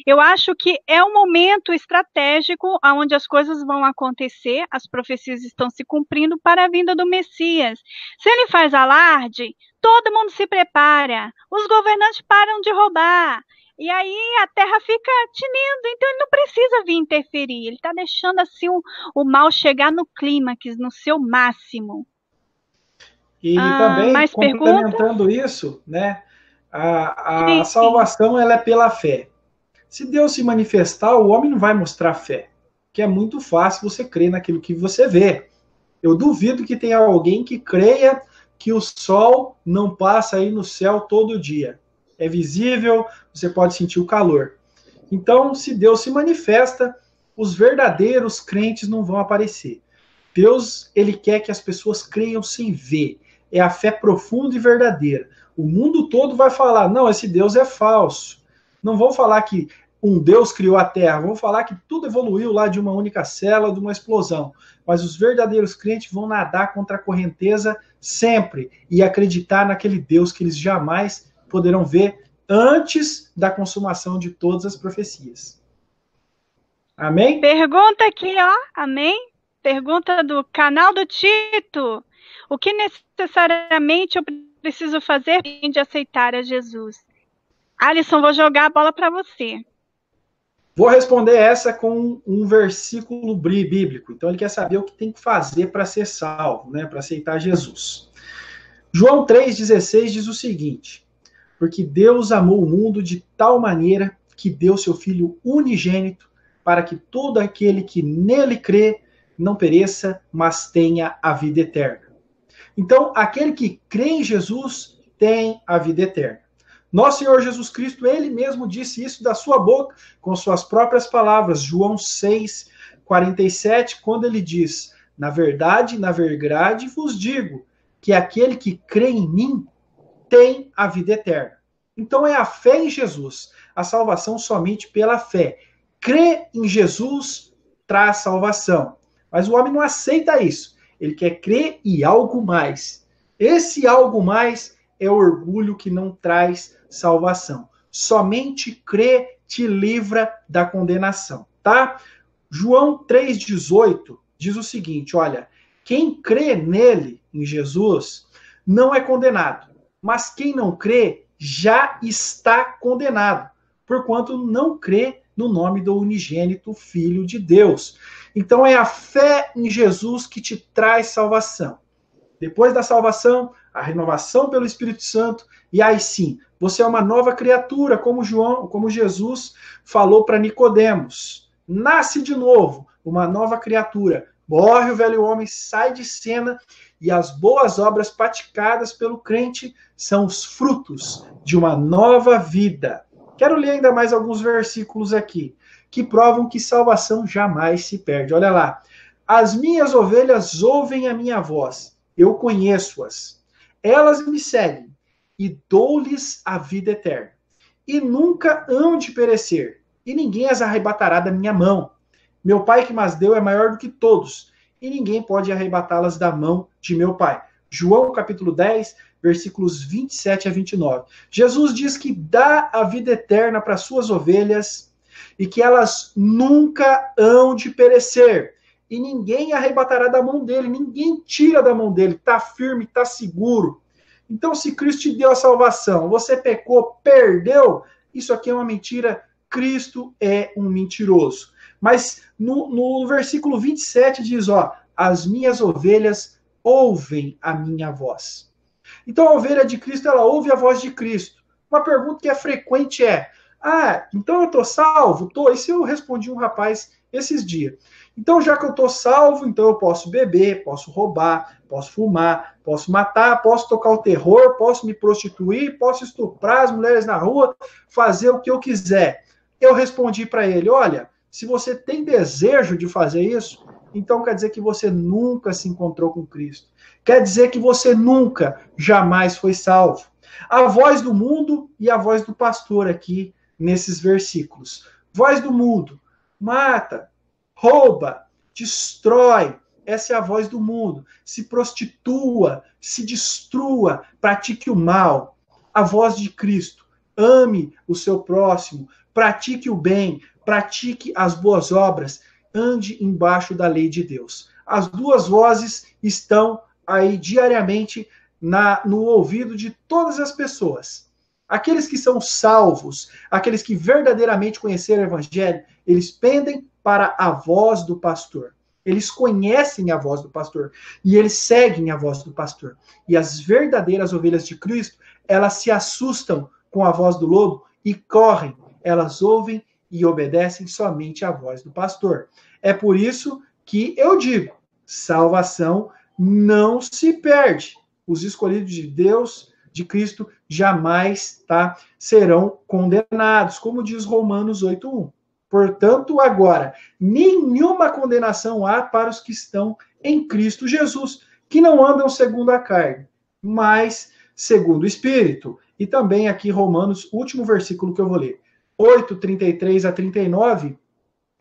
Eu acho que é um momento estratégico onde as coisas vão acontecer, as profecias estão se cumprindo para a vinda do Messias. Se ele faz alarde, todo mundo se prepara, os governantes param de roubar, e aí a terra fica tinindo, então ele não precisa vir interferir, ele está deixando assim o mal chegar no clímax, no seu máximo. E também, complementando isso, né, a salvação ela é pela fé. Se Deus se manifestar, o homem não vai mostrar fé, que é muito fácil você crer naquilo que você vê. Eu duvido que tenha alguém que creia que o sol não passa aí no céu todo dia. É visível, você pode sentir o calor. Então, se Deus se manifesta, os verdadeiros crentes não vão aparecer. Deus, ele quer que as pessoas creiam sem ver. É a fé profunda e verdadeira. O mundo todo vai falar, não, esse Deus é falso. Não vão falar que um Deus criou a Terra, vão falar que tudo evoluiu lá de uma única célula, de uma explosão. Mas os verdadeiros crentes vão nadar contra a correnteza sempre e acreditar naquele Deus que eles jamais poderão ver antes da consumação de todas as profecias. Amém? Pergunta aqui, ó. Amém? Pergunta do canal do Tito. O que necessariamente eu preciso fazer de aceitar a Jesus? Alisson, vou jogar a bola para você. Vou responder essa com um versículo bíblico. Então, ele quer saber o que tem que fazer para ser salvo, né? Para aceitar Jesus. João 3,16 diz o seguinte: porque Deus amou o mundo de tal maneira que deu seu Filho unigênito, para que todo aquele que nele crê não pereça, mas tenha a vida eterna. Então, aquele que crê em Jesus tem a vida eterna. Nosso Senhor Jesus Cristo, ele mesmo disse isso da sua boca, com suas próprias palavras, João 6,47, quando ele diz: na verdade vos digo, que aquele que crê em mim tem a vida eterna. Então é a fé em Jesus, a salvação somente pela fé. Crer em Jesus traz salvação. Mas o homem não aceita isso. Ele quer crer e algo mais. Esse algo mais é o orgulho que não traz salvação. Somente crer te livra da condenação, tá? João 3,18 diz o seguinte, olha, quem crê nele, em Jesus, não é condenado, mas quem não crê já está condenado, porquanto não crê no nome do unigênito Filho de Deus. Então é a fé em Jesus que te traz salvação. Depois da salvação, a renovação pelo Espírito Santo, e aí sim, você é uma nova criatura, como Jesus falou para Nicodemos. Nasce de novo, uma nova criatura. Morre o velho homem, sai de cena, e as boas obras praticadas pelo crente são os frutos de uma nova vida. Quero ler ainda mais alguns versículos aqui, que provam que salvação jamais se perde. Olha lá. As minhas ovelhas ouvem a minha voz, eu conheço-as. Elas me seguem, e dou-lhes a vida eterna. E nunca hão de perecer, e ninguém as arrebatará da minha mão. Meu Pai que mas deu é maior do que todos, e ninguém pode arrebatá-las da mão de meu Pai. João capítulo 10, versículos 27 a 29. Jesus diz que dá a vida eterna para suas ovelhas e que elas nunca hão de perecer. E ninguém arrebatará da mão dele, ninguém tira da mão dele, está firme, está seguro. Então, se Cristo te deu a salvação, você pecou, perdeu, isso aqui é uma mentira, Cristo é um mentiroso. Mas no versículo 27 diz, ó, as minhas ovelhas ouvem a minha voz. Então a ovelha de Cristo, ela ouve a voz de Cristo. Uma pergunta que é frequente é, então eu estou salvo? Tô. Isso eu respondi um rapaz esses dias. Então já que eu estou salvo, então eu posso beber, posso roubar, posso fumar, posso matar, posso tocar o terror, posso me prostituir, posso estuprar as mulheres na rua, fazer o que eu quiser. Eu respondi para ele, olha, se você tem desejo de fazer isso, então quer dizer que você nunca se encontrou com Cristo. Quer dizer que você nunca, jamais foi salvo. A voz do mundo e a voz do pastor aqui nesses versículos. Voz do mundo, mata, rouba, destrói. Essa é a voz do mundo. Se prostitua, se destrua, pratique o mal. A voz de Cristo, ame o seu próximo, pratique o bem, pratique as boas obras, ande embaixo da lei de Deus. As duas vozes estão aí diariamente no ouvido de todas as pessoas. Aqueles que são salvos, aqueles que verdadeiramente conheceram o Evangelho, eles pendem para a voz do pastor. Eles conhecem a voz do pastor e eles seguem a voz do pastor. E as verdadeiras ovelhas de Cristo, elas se assustam com a voz do lobo e correm. Elas ouvem e obedecem somente à voz do pastor. É por isso que eu digo, salvação não se perde. Os escolhidos de Deus, de Cristo, jamais serão condenados, como diz Romanos 8:1. Portanto, agora, nenhuma condenação há para os que estão em Cristo Jesus, que não andam segundo a carne, mas segundo o Espírito. E também aqui Romanos, último versículo que eu vou ler, 8:33 a 39,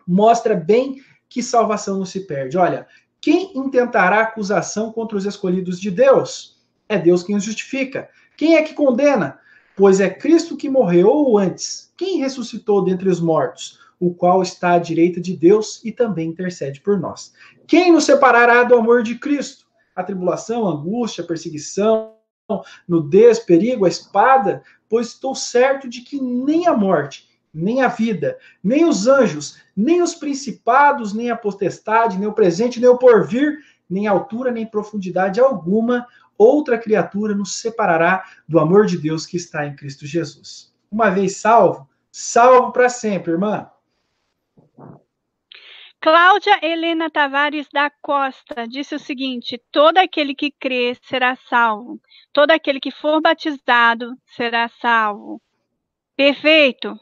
mostra bem que salvação não se perde. Olha, quem intentará acusação contra os escolhidos de Deus? É Deus quem os justifica. Quem é que condena? Pois é Cristo que morreu, ou antes, quem ressuscitou dentre os mortos, o qual está à direita de Deus e também intercede por nós. Quem nos separará do amor de Cristo? A tribulação, a angústia, a perseguição, nudez, perigo, a espada? Pois estou certo de que nem a morte, nem a vida, nem os anjos, nem os principados, nem a potestade, nem o presente, nem o porvir, nem altura, nem profundidade alguma, outra criatura nos separará do amor de Deus que está em Cristo Jesus. Uma vez salvo, salvo para sempre, irmã. Cláudia Helena Tavares da Costa disse o seguinte: todo aquele que crê será salvo. Todo aquele que for batizado será salvo. Perfeito.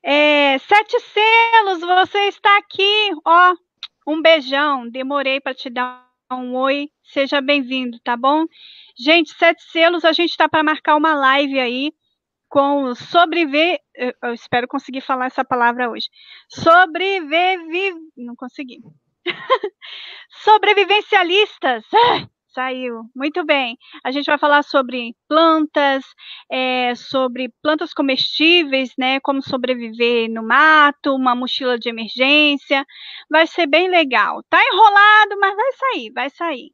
7 selos, você está aqui. Ó, um beijão. Demorei para te dar um oi. Seja bem-vindo, tá bom? Gente, 7 selos, a gente está para marcar uma live aí com sobreviver. Eu espero conseguir falar essa palavra hoje. Não consegui. Sobrevivencialistas. Saiu. Muito bem. A gente vai falar sobre plantas, sobre plantas comestíveis, né? Como sobreviver no mato, uma mochila de emergência. Vai ser bem legal. Tá enrolado, mas vai sair, vai sair.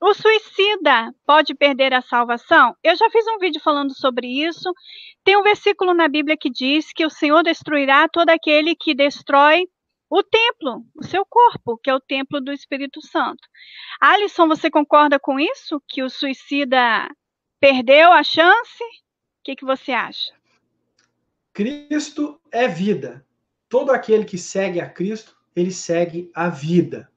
O suicida pode perder a salvação? Eu já fiz um vídeo falando sobre isso. Tem um versículo na Bíblia que diz que o Senhor destruirá todo aquele que destrói o templo, o seu corpo, que é o templo do Espírito Santo. Alisson, você concorda com isso? Que o suicida perdeu a chance? O que você acha? Cristo é vida. Todo aquele que segue a Cristo, ele segue a vida.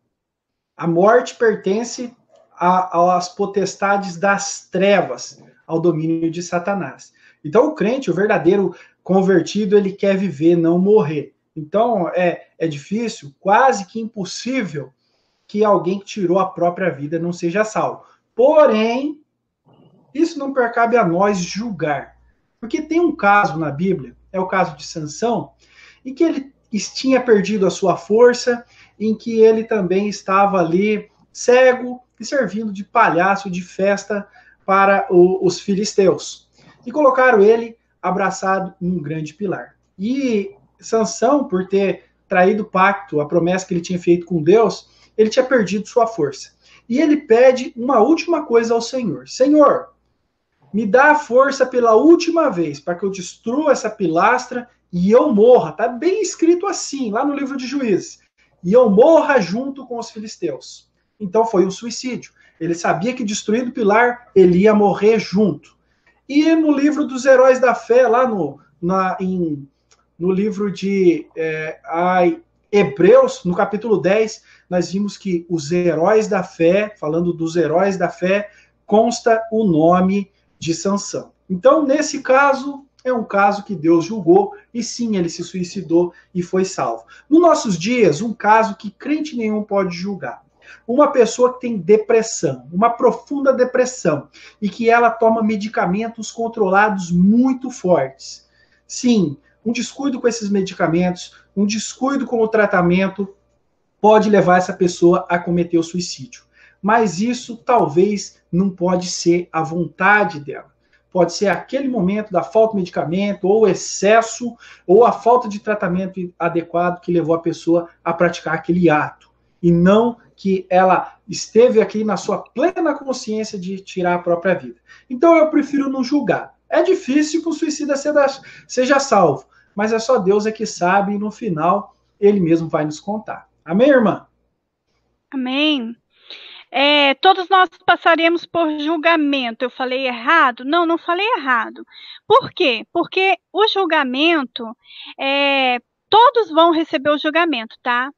A morte pertence às potestades das trevas, ao domínio de Satanás. Então, o crente, o verdadeiro convertido, ele quer viver, não morrer. Então, é difícil, quase que impossível, que alguém que tirou a própria vida não seja salvo. Porém, isso não cabe a nós julgar. Porque tem um caso na Bíblia, é o caso de Sansão, em que ele tinha perdido a sua força, em que ele também estava ali cego e servindo de palhaço de festa para os filisteus. E colocaram ele abraçado num grande pilar. E Sansão, por ter traído o pacto, a promessa que ele tinha feito com Deus, ele tinha perdido sua força. E ele pede uma última coisa ao Senhor. Senhor, me dá a força pela última vez, para que eu destrua essa pilastra e eu morra. Está bem escrito assim, lá no livro de Juízes. E eu morra junto com os filisteus. Então foi um suicídio. Ele sabia que destruindo o pilar, ele ia morrer junto. E no livro dos heróis da fé, lá no livro de Hebreus, no capítulo 10, nós vimos que os heróis da fé, falando dos heróis da fé, consta o nome de Sansão. Então, nesse caso, é um caso que Deus julgou, e sim, ele se suicidou e foi salvo. Nos nossos dias, um caso que crente nenhum pode julgar. Uma pessoa que tem depressão, uma profunda depressão, e que ela toma medicamentos controlados muito fortes. Sim, um descuido com esses medicamentos, um descuido com o tratamento, pode levar essa pessoa a cometer o suicídio. Mas isso talvez não pode ser a vontade dela. Pode ser aquele momento da falta de medicamento, ou excesso, ou a falta de tratamento adequado que levou a pessoa a praticar aquele ato. E não que ela esteve aqui na sua plena consciência de tirar a própria vida. Então eu prefiro não julgar. É difícil que o suicida seja salvo, mas é só Deus que sabe, e no final ele mesmo vai nos contar. Amém, irmã? Amém. Todos nós passaremos por julgamento. Eu falei errado? Não, não falei errado. Por quê? Porque o julgamento, todos vão receber o julgamento, tá?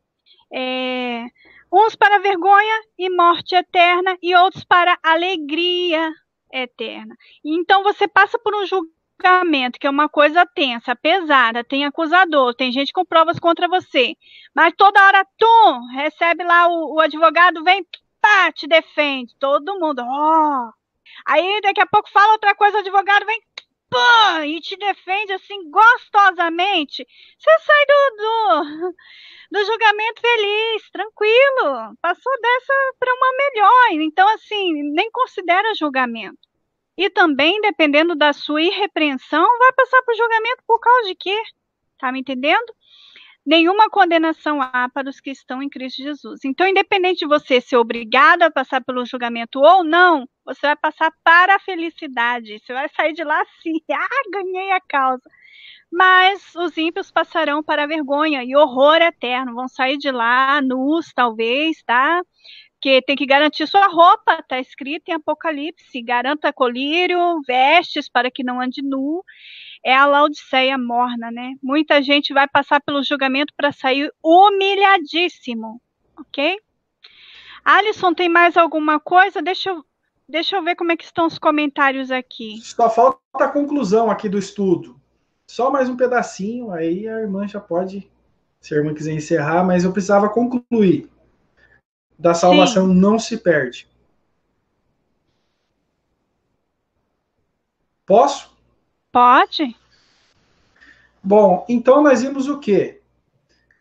Uns para vergonha e morte eterna, e outros para alegria eterna. Então você passa por um julgamento, que é uma coisa tensa, pesada, tem acusador, tem gente com provas contra você, mas toda hora tu recebe lá o advogado, vem, pá, te defende, todo mundo, aí daqui a pouco fala outra coisa, o advogado vem, pá, e te defende assim, gostosamente, você sai do julgamento feliz, tranquilo, passou dessa para uma melhor, então assim, nem considera julgamento. E também, dependendo da sua irrepreensão, vai passar por julgamento por causa de quê? Tá me entendendo? Nenhuma condenação há para os que estão em Cristo Jesus. Então, independente de você ser obrigado a passar pelo julgamento ou não, você vai passar para a felicidade. Você vai sair de lá assim, ganhei a causa. Mas os ímpios passarão para a vergonha e horror eterno. Vão sair de lá nus, talvez, tá? porque tem que garantir sua roupa, está escrito em Apocalipse, garanta colírio, vestes para que não ande nu, é a Laodiceia morna, né? Muita gente vai passar pelo julgamento para sair humilhadíssimo, ok? Alisson, tem mais alguma coisa? Deixa eu ver como é que estão os comentários aqui. Só falta a conclusão aqui do estudo. Só mais um pedacinho, aí a irmã já pode, se a irmã quiser encerrar, mas eu precisava concluir. Da salvação Sim. não se perde. Posso? Pode. Bom, então nós vimos o quê?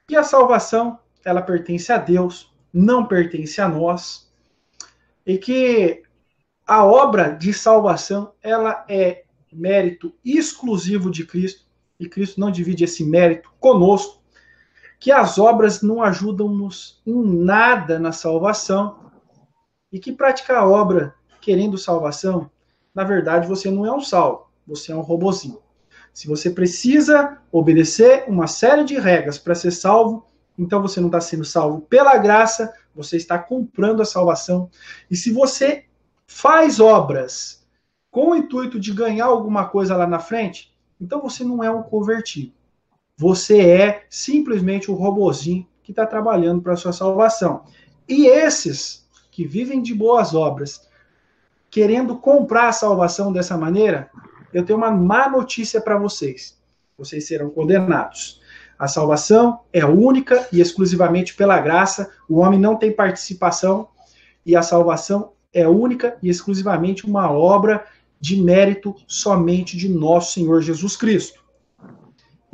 Que a salvação, ela pertence a Deus, não pertence a nós, e que a obra de salvação, ela é mérito exclusivo de Cristo, e Cristo não divide esse mérito conosco, que as obras não ajudam-nos em nada na salvação, e que praticar a obra querendo salvação, na verdade você não é um salvo, você é um robozinho. Se você precisa obedecer uma série de regras para ser salvo, então você não está sendo salvo pela graça, você está comprando a salvação. E se você faz obras com o intuito de ganhar alguma coisa lá na frente, então você não é um convertido. Você é simplesmente um robozinho que está trabalhando para a sua salvação. E esses que vivem de boas obras, querendo comprar a salvação dessa maneira, eu tenho uma má notícia para vocês. Vocês serão condenados. A salvação é única e exclusivamente pela graça. O homem não tem participação. E a salvação é única e exclusivamente uma obra de mérito somente de nosso Senhor Jesus Cristo.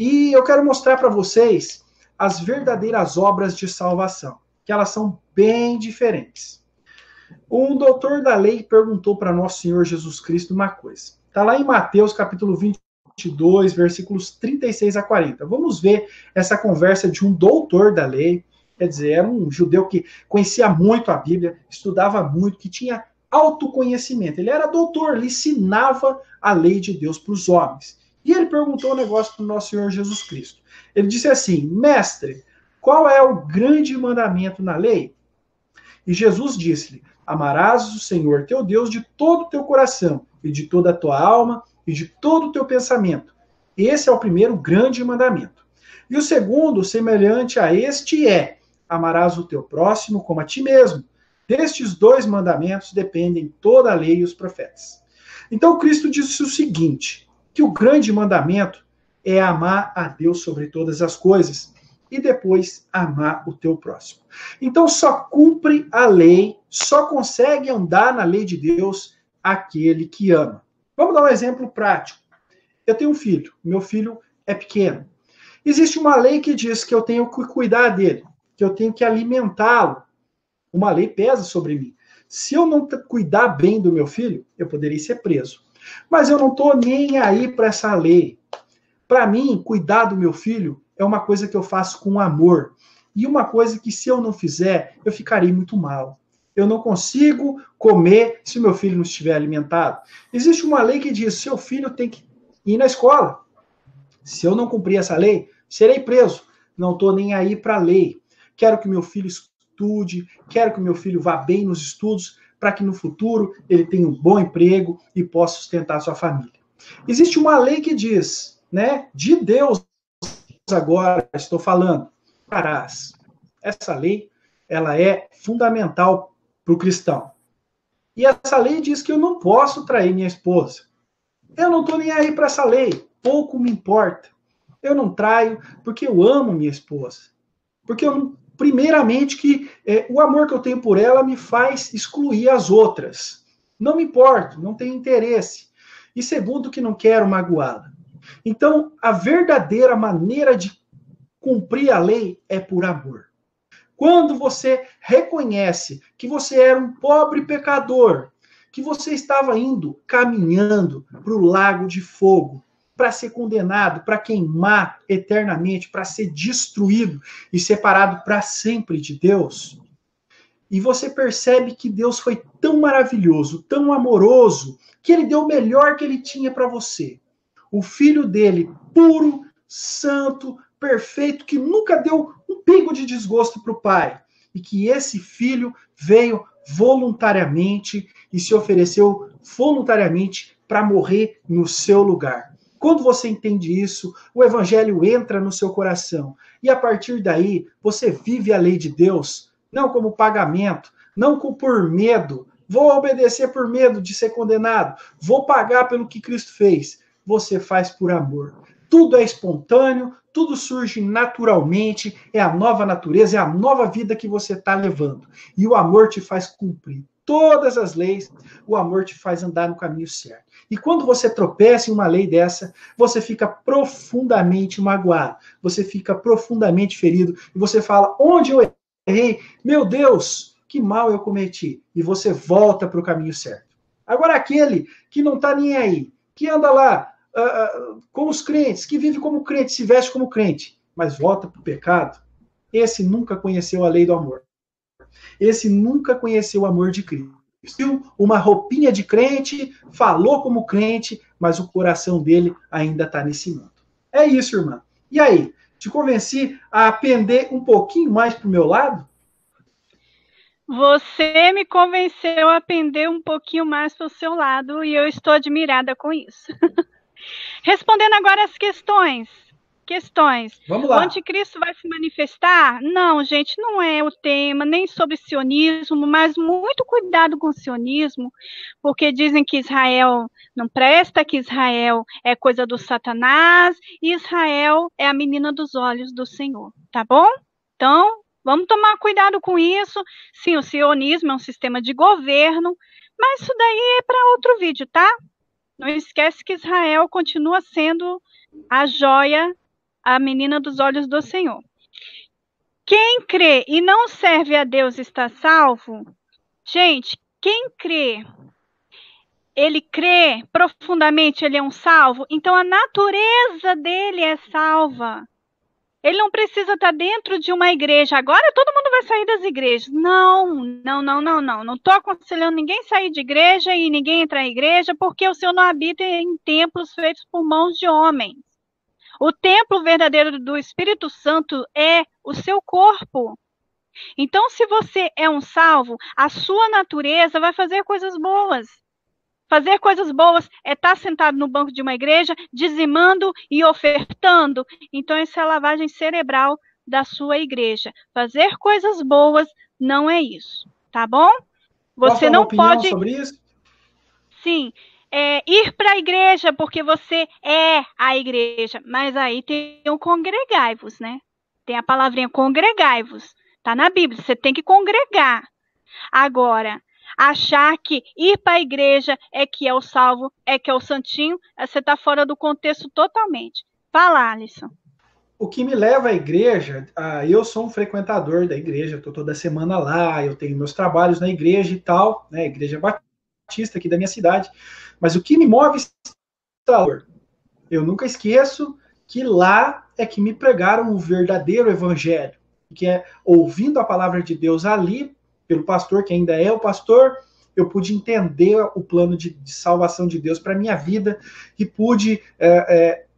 E eu quero mostrar para vocês as verdadeiras obras de salvação, que elas são bem diferentes. Um doutor da lei perguntou para nosso Senhor Jesus Cristo uma coisa. Está lá em Mateus, capítulo 22, versículos 36 a 40. Vamos ver essa conversa de um doutor da lei, quer dizer, era um judeu que conhecia muito a Bíblia, estudava muito, que tinha autoconhecimento. Ele era doutor, ele ensinava a lei de Deus para os homens. E ele perguntou um negócio para o nosso Senhor Jesus Cristo. Ele disse assim, mestre, qual é o grande mandamento na lei? E Jesus disse-lhe, amarás o Senhor teu Deus de todo o teu coração, e de toda a tua alma, e de todo o teu pensamento. Esse é o primeiro grande mandamento. E o segundo, semelhante a este, é, amarás o teu próximo como a ti mesmo. Destes dois mandamentos dependem toda a lei e os profetas. Então Cristo disse o seguinte, que o grande mandamento é amar a Deus sobre todas as coisas, e depois amar o teu próximo. Então só cumpre a lei, só consegue andar na lei de Deus aquele que ama. Vamos dar um exemplo prático. Eu tenho um filho, meu filho é pequeno. Existe uma lei que diz que eu tenho que cuidar dele, que eu tenho que alimentá-lo. Uma lei pesa sobre mim. Se eu não cuidar bem do meu filho, eu poderia ser preso. Mas eu não estou nem aí para essa lei. Para mim, cuidar do meu filho é uma coisa que eu faço com amor. E uma coisa que, se eu não fizer, eu ficarei muito mal. Eu não consigo comer se o meu filho não estiver alimentado. Existe uma lei que diz, seu filho tem que ir na escola. Se eu não cumprir essa lei, serei preso. Não estou nem aí para a lei. Quero que meu filho estude, quero que meu filho vá bem nos estudos, para que no futuro ele tenha um bom emprego e possa sustentar sua família. Existe uma lei que diz, né, de Deus agora estou falando, farás. Essa lei, ela é fundamental para o cristão. E essa lei diz que eu não posso trair minha esposa. Eu não estou nem aí para essa lei, pouco me importa. Eu não traio porque eu amo minha esposa. Porque eu, primeiramente, que o amor que eu tenho por ela me faz excluir as outras. Não me importo, não tenho interesse. E segundo, que não quero magoá-la. Então, a verdadeira maneira de cumprir a lei é por amor. Quando você reconhece que você era um pobre pecador, que você estava indo, caminhando para o lago de fogo, para ser condenado, para queimar eternamente, para ser destruído e separado para sempre de Deus, e você percebe que Deus foi tão maravilhoso, tão amoroso, que ele deu o melhor que ele tinha para você. O filho dele, puro, santo, perfeito, que nunca deu um pingo de desgosto para o pai, e e que esse filho veio voluntariamente e se ofereceu voluntariamente para morrer no seu lugar. Quando você entende isso, o evangelho entra no seu coração e a partir daí você vive a lei de Deus, não como pagamento, não por medo, vou obedecer por medo de ser condenado, vou pagar pelo que Cristo fez. Você faz por amor. Tudo é espontâneo, tudo surge naturalmente, é a nova natureza, é a nova vida que você está levando. E o amor te faz cumprir todas as leis, o amor te faz andar no caminho certo. E quando você tropeça em uma lei dessa, você fica profundamente magoado, você fica profundamente ferido, e você fala, onde eu errei? Meu Deus, que mal eu cometi. E você volta para o caminho certo. Agora aquele que não está nem aí, que anda lá com os crentes, que vive como crente, se veste como crente, mas volta para o pecado, esse nunca conheceu a lei do amor. Esse nunca conheceu o amor de Cristo. Vestiu uma roupinha de crente, falou como crente, mas o coração dele ainda está nesse mundo. É isso, irmã. E aí, te convenci a pender um pouquinho mais para o meu lado? Você me convenceu a pender um pouquinho mais para o seu lado e eu estou admirada com isso. Respondendo agora as questões. Vamos lá. O anticristo vai se manifestar? Não, gente, não é o tema, nem sobre sionismo, mas muito cuidado com o sionismo, porque dizem que Israel não presta, que Israel é coisa do Satanás, e Israel é a menina dos olhos do Senhor, tá bom? Então, vamos tomar cuidado com isso. Sim, o sionismo é um sistema de governo, mas isso daí é para outro vídeo, tá? Não esquece que Israel continua sendo a joia, a menina dos olhos do Senhor. Quem crê e não serve a Deus está salvo? Gente, quem crê, ele crê profundamente, ele é um salvo, então a natureza dele é salva. Ele não precisa estar dentro de uma igreja. Agora todo mundo vai sair das igrejas. Não. Não estou aconselhando ninguém sair de igreja e ninguém entrar em igreja, porque o Senhor não habita em templos feitos por mãos de homens. O templo verdadeiro do Espírito Santo é o seu corpo. Então, se você é um salvo, a sua natureza vai fazer coisas boas. Fazer coisas boas é estar sentado no banco de uma igreja, dizimando e ofertando. Então, essa é a lavagem cerebral da sua igreja. Fazer coisas boas não é isso, tá bom? Você não pode... sobre isso? Sim, ir para a igreja porque você é a igreja. Mas aí tem o congregai-vos, né? Tem a palavrinha congregai-vos. Tá na Bíblia, você tem que congregar. Agora... achar que ir para a igreja é que é o salvo, é que é o santinho, você está fora do contexto totalmente. Fala, Alisson. O que me leva à igreja, eu sou um frequentador da igreja, estou toda semana lá, eu tenho meus trabalhos na igreja e tal, né, igreja batista aqui da minha cidade, mas o que me move é o eu nunca esqueço que lá é que me pregaram o verdadeiro evangelho, que é ouvindo a palavra de Deus ali, pelo pastor, que ainda é o pastor, eu pude entender o plano de salvação de Deus para a minha vida e pude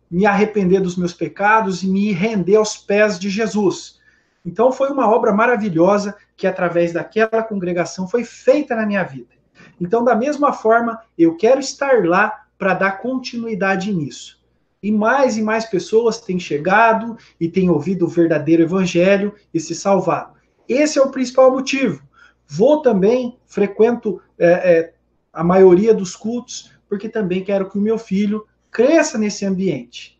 me arrepender dos meus pecados e me render aos pés de Jesus. Então foi uma obra maravilhosa que através daquela congregação foi feita na minha vida. Então, da mesma forma, eu quero estar lá para dar continuidade nisso. E mais pessoas têm chegado e têm ouvido o verdadeiro evangelho e se salvado. Esse é o principal motivo. Vou também, frequento a maioria dos cultos, porque também quero que o meu filho cresça nesse ambiente.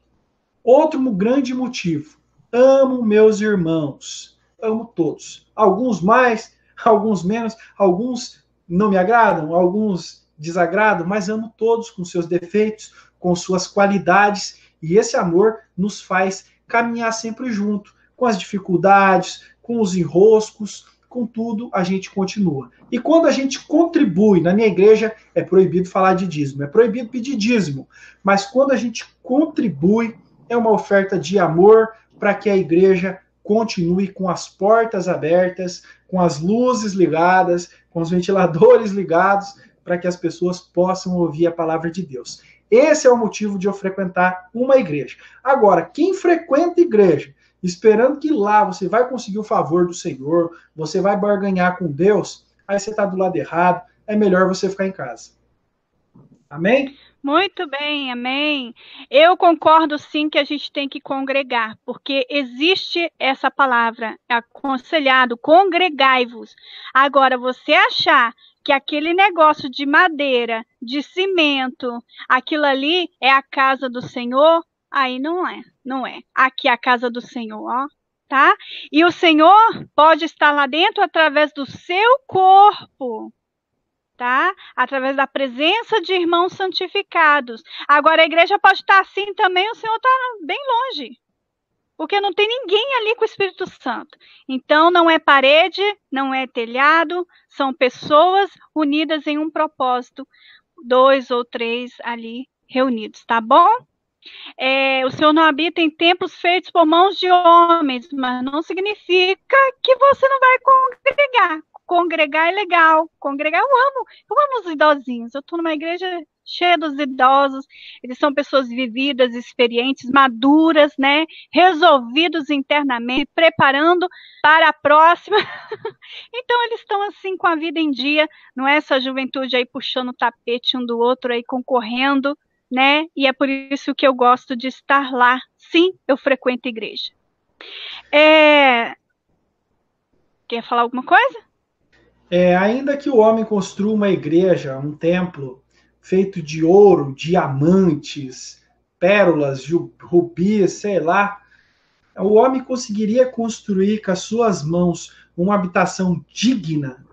Outro grande motivo, amo meus irmãos, amo todos. Alguns mais, alguns menos, alguns não me agradam, alguns desagradam, mas amo todos com seus defeitos, com suas qualidades, e esse amor nos faz caminhar sempre junto, com as dificuldades, com os enroscos, com tudo a gente continua. E quando a gente contribui, na minha igreja é proibido falar de dízimo, é proibido pedir dízimo, mas quando a gente contribui, é uma oferta de amor para que a igreja continue com as portas abertas, com as luzes ligadas, com os ventiladores ligados, para que as pessoas possam ouvir a palavra de Deus. Esse é o motivo de eu frequentar uma igreja. Agora, quem frequenta igreja esperando que lá você vai conseguir o favor do Senhor, você vai barganhar com Deus, aí você está do lado errado, é melhor você ficar em casa. Amém? Muito bem, amém. Eu concordo sim que a gente tem que congregar, porque existe essa palavra, aconselhado, congregai-vos. Agora, você achar que aquele negócio de madeira, de cimento, aquilo ali é a casa do Senhor, aí não é, não é. Aqui é a casa do Senhor, ó, tá? E o Senhor pode estar lá dentro através do seu corpo, tá? Através da presença de irmãos santificados. Agora, a igreja pode estar assim também, o Senhor está bem longe, porque não tem ninguém ali com o Espírito Santo. Então, não é parede, não é telhado, são pessoas unidas em um propósito, 2 ou 3 ali reunidos, tá bom? O Senhor não habita em templos feitos por mãos de homens, mas não significa que você não vai congregar. Congregar é legal. Congregar, eu amo os idosinhos. Eu estou numa igreja cheia dos idosos. Eles são pessoas vividas, experientes, maduras, né? Resolvidos internamente, preparando para a próxima. Então, eles estão assim com a vida em dia. Não é essa juventude aí puxando o tapete um do outro, aí concorrendo, né? E é por isso que eu gosto de estar lá. Sim, eu frequento a igreja. Quer falar alguma coisa? Ainda que o homem construa uma igreja, um templo, feito de ouro, diamantes, pérolas, rubis, sei lá, o homem conseguiria construir com as suas mãos uma habitação digna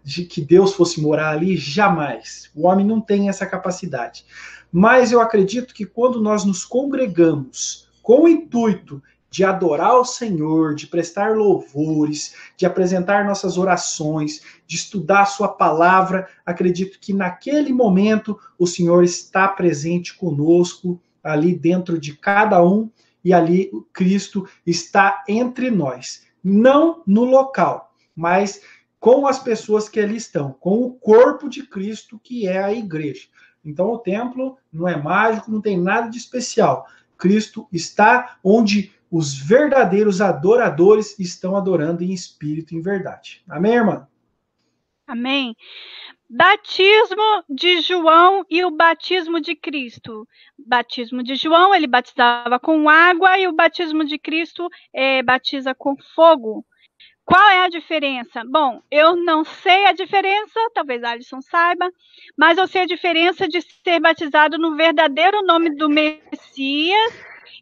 de que Deus fosse morar ali? Jamais. O homem não tem essa capacidade. Mas eu acredito que quando nós nos congregamos com o intuito de adorar o Senhor, de prestar louvores, de apresentar nossas orações, de estudar a sua palavra, acredito que naquele momento o Senhor está presente conosco, ali dentro de cada um, e ali o Cristo está entre nós. Não no local, mas com as pessoas que ali estão, com o corpo de Cristo, que é a igreja. Então o templo não é mágico, não tem nada de especial. Cristo está onde os verdadeiros adoradores estão adorando em espírito e em verdade. Amém, irmã? Amém. Batismo de João e o batismo de Cristo. Batismo de João, ele batizava com água, e o batismo de Cristo batiza com fogo. Qual é a diferença? Bom, eu não sei a diferença, talvez a Alisson saiba, mas eu sei a diferença de ser batizado no verdadeiro nome do Messias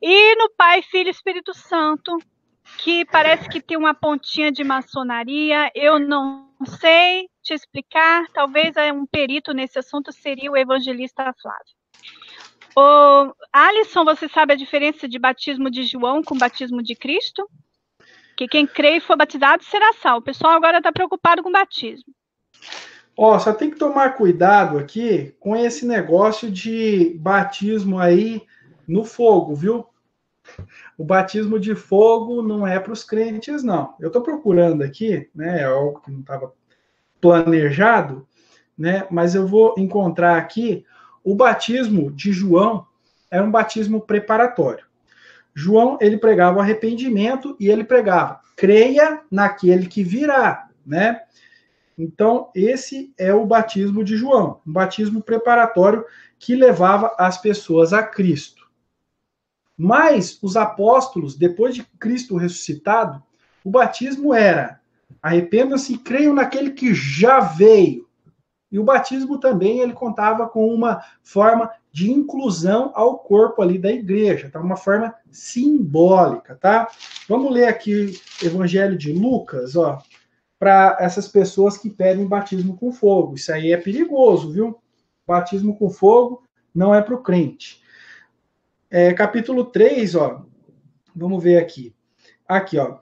e no Pai, Filho e Espírito Santo, que parece que tem uma pontinha de maçonaria. Eu não sei te explicar, talvez um perito nesse assunto seria o evangelista Flávio. Alisson, você sabe a diferença de batismo de João com batismo de Cristo? Que quem crê e for batizado será salvo. O pessoal agora está preocupado com o batismo. Só tem que tomar cuidado aqui com esse negócio de batismo aí no fogo, viu? O batismo de fogo não é para os crentes, não. Eu estou procurando aqui, né? É algo que não estava planejado, né? Mas eu vou encontrar aqui o batismo de João. Era um batismo preparatório. João, ele pregava o arrependimento e ele pregava, creia naquele que virá, né? Então, esse é o batismo de João, um batismo preparatório que levava as pessoas a Cristo. Mas os apóstolos, depois de Cristo ressuscitado, o batismo era, arrependam-se e creiam naquele que já veio. E o batismo também, ele contava com uma forma de inclusão ao corpo ali da igreja, tá? Uma forma simbólica, tá? Vamos ler aqui o Evangelho de Lucas, ó, para essas pessoas que pedem batismo com fogo. Isso aí é perigoso, viu? Batismo com fogo não é para o crente. Capítulo 3, ó, vamos ver aqui. Aqui, ó,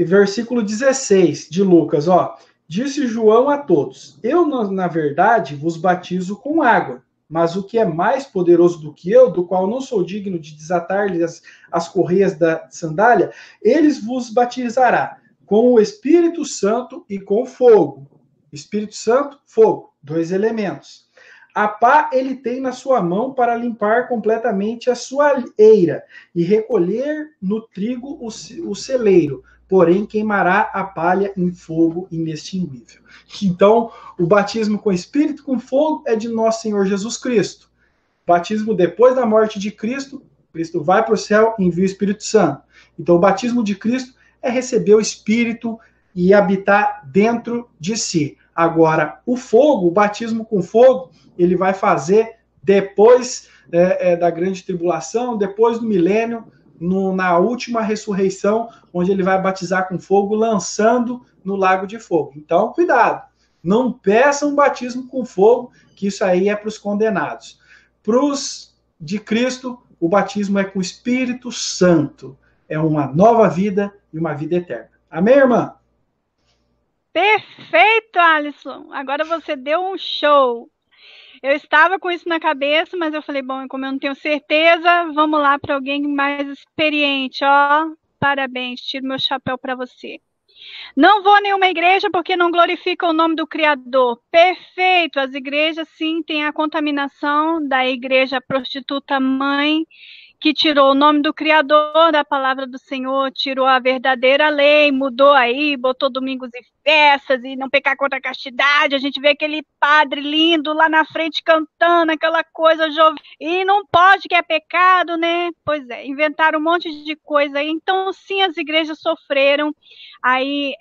versículo 16 de Lucas, ó. Disse João a todos, eu, na verdade, vos batizo com água, mas o que é mais poderoso do que eu, do qual não sou digno de desatar-lhes as correias da sandália, eles vos batizará com o Espírito Santo e com fogo. Espírito Santo, fogo, 2 elementos. A pá ele tem na sua mão para limpar completamente a sua eira e recolher no trigo o celeiro, porém queimará a palha em fogo inextinguível. Então, o batismo com Espírito e com fogo é de nosso Senhor Jesus Cristo. Batismo depois da morte de Cristo, Cristo vai para o céu e envia o Espírito Santo. Então, o batismo de Cristo é receber o Espírito e habitar dentro de si. Agora, o fogo, o batismo com fogo, ele vai fazer depois da grande tribulação, depois do milênio, na última ressurreição, onde ele vai batizar com fogo, lançando no lago de fogo. Então, cuidado, não peçam um batismo com fogo, que isso aí é para os condenados. Para os de Cristo, o batismo é com o Espírito Santo. É uma nova vida e uma vida eterna. Amém, irmã? Perfeito, Alisson. Agora você deu um show. Eu estava com isso na cabeça, mas eu falei, bom, como eu não tenho certeza, vamos lá para alguém mais experiente. Ó, parabéns, tiro meu chapéu para você. Não vou a nenhuma igreja porque não glorifica o nome do Criador. Perfeito, as igrejas sim têm a contaminação da igreja prostituta mãe, que tirou o nome do Criador da palavra do Senhor, tirou a verdadeira lei, mudou aí, botou domingos e festas e não pecar contra a castidade. A gente vê aquele padre lindo lá na frente cantando aquela coisa jovem. E não pode, que é pecado, né? Pois é, inventaram um monte de coisa aí. Então, sim, as igrejas sofreram aí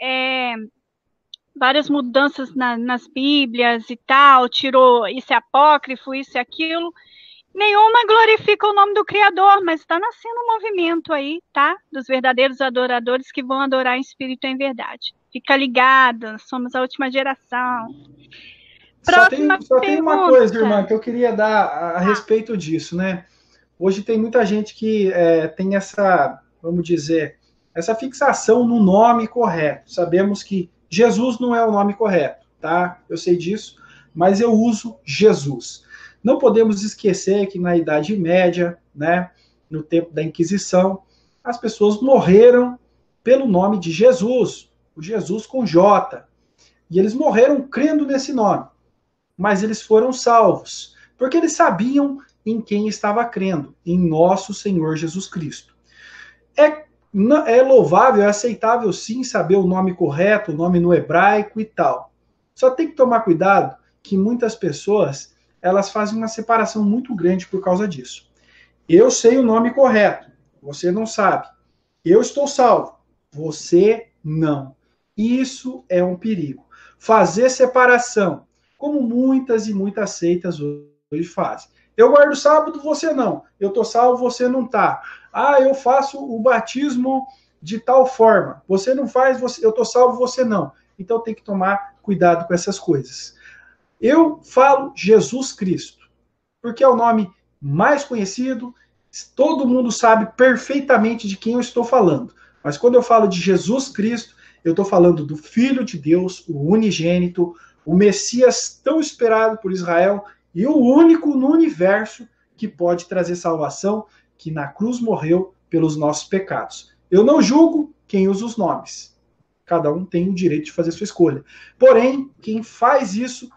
várias mudanças nas Bíblias e tal, tirou isso é apócrifo, isso é aquilo. Nenhuma glorifica o nome do Criador, mas está nascendo um movimento aí, tá? Dos verdadeiros adoradores que vão adorar em espírito e em verdade. Fica ligada, somos a última geração. Só tem uma coisa, irmã, que eu queria dar a respeito disso, né? Hoje tem muita gente que tem essa, vamos dizer, essa fixação no nome correto. Sabemos que Jesus não é o nome correto, tá? Eu sei disso, mas eu uso Jesus. Não podemos esquecer que na Idade Média, né, no tempo da Inquisição, as pessoas morreram pelo nome de Jesus, o Jesus com J. E eles morreram crendo nesse nome. Mas eles foram salvos, porque eles sabiam em quem estava crendo, em nosso Senhor Jesus Cristo. É louvável, é aceitável sim saber o nome correto, o nome no hebraico e tal. Só tem que tomar cuidado que muitas pessoas elas fazem uma separação muito grande por causa disso. Eu sei o nome correto, você não sabe. Eu estou salvo, você não. Isso é um perigo. Fazer separação, como muitas e muitas seitas hoje fazem. Eu guardo sábado, você não. Eu estou salvo, você não está. Ah, eu faço o batismo de tal forma. Você não faz, eu estou salvo, você não. Então tem que tomar cuidado com essas coisas. Eu falo Jesus Cristo, porque é o nome mais conhecido, todo mundo sabe perfeitamente de quem eu estou falando. Mas quando eu falo de Jesus Cristo, eu estou falando do Filho de Deus, o unigênito, o Messias tão esperado por Israel e o único no universo que pode trazer salvação, que na cruz morreu pelos nossos pecados. Eu não julgo quem usa os nomes. Cada um tem o direito de fazer sua escolha. Porém, quem faz isso,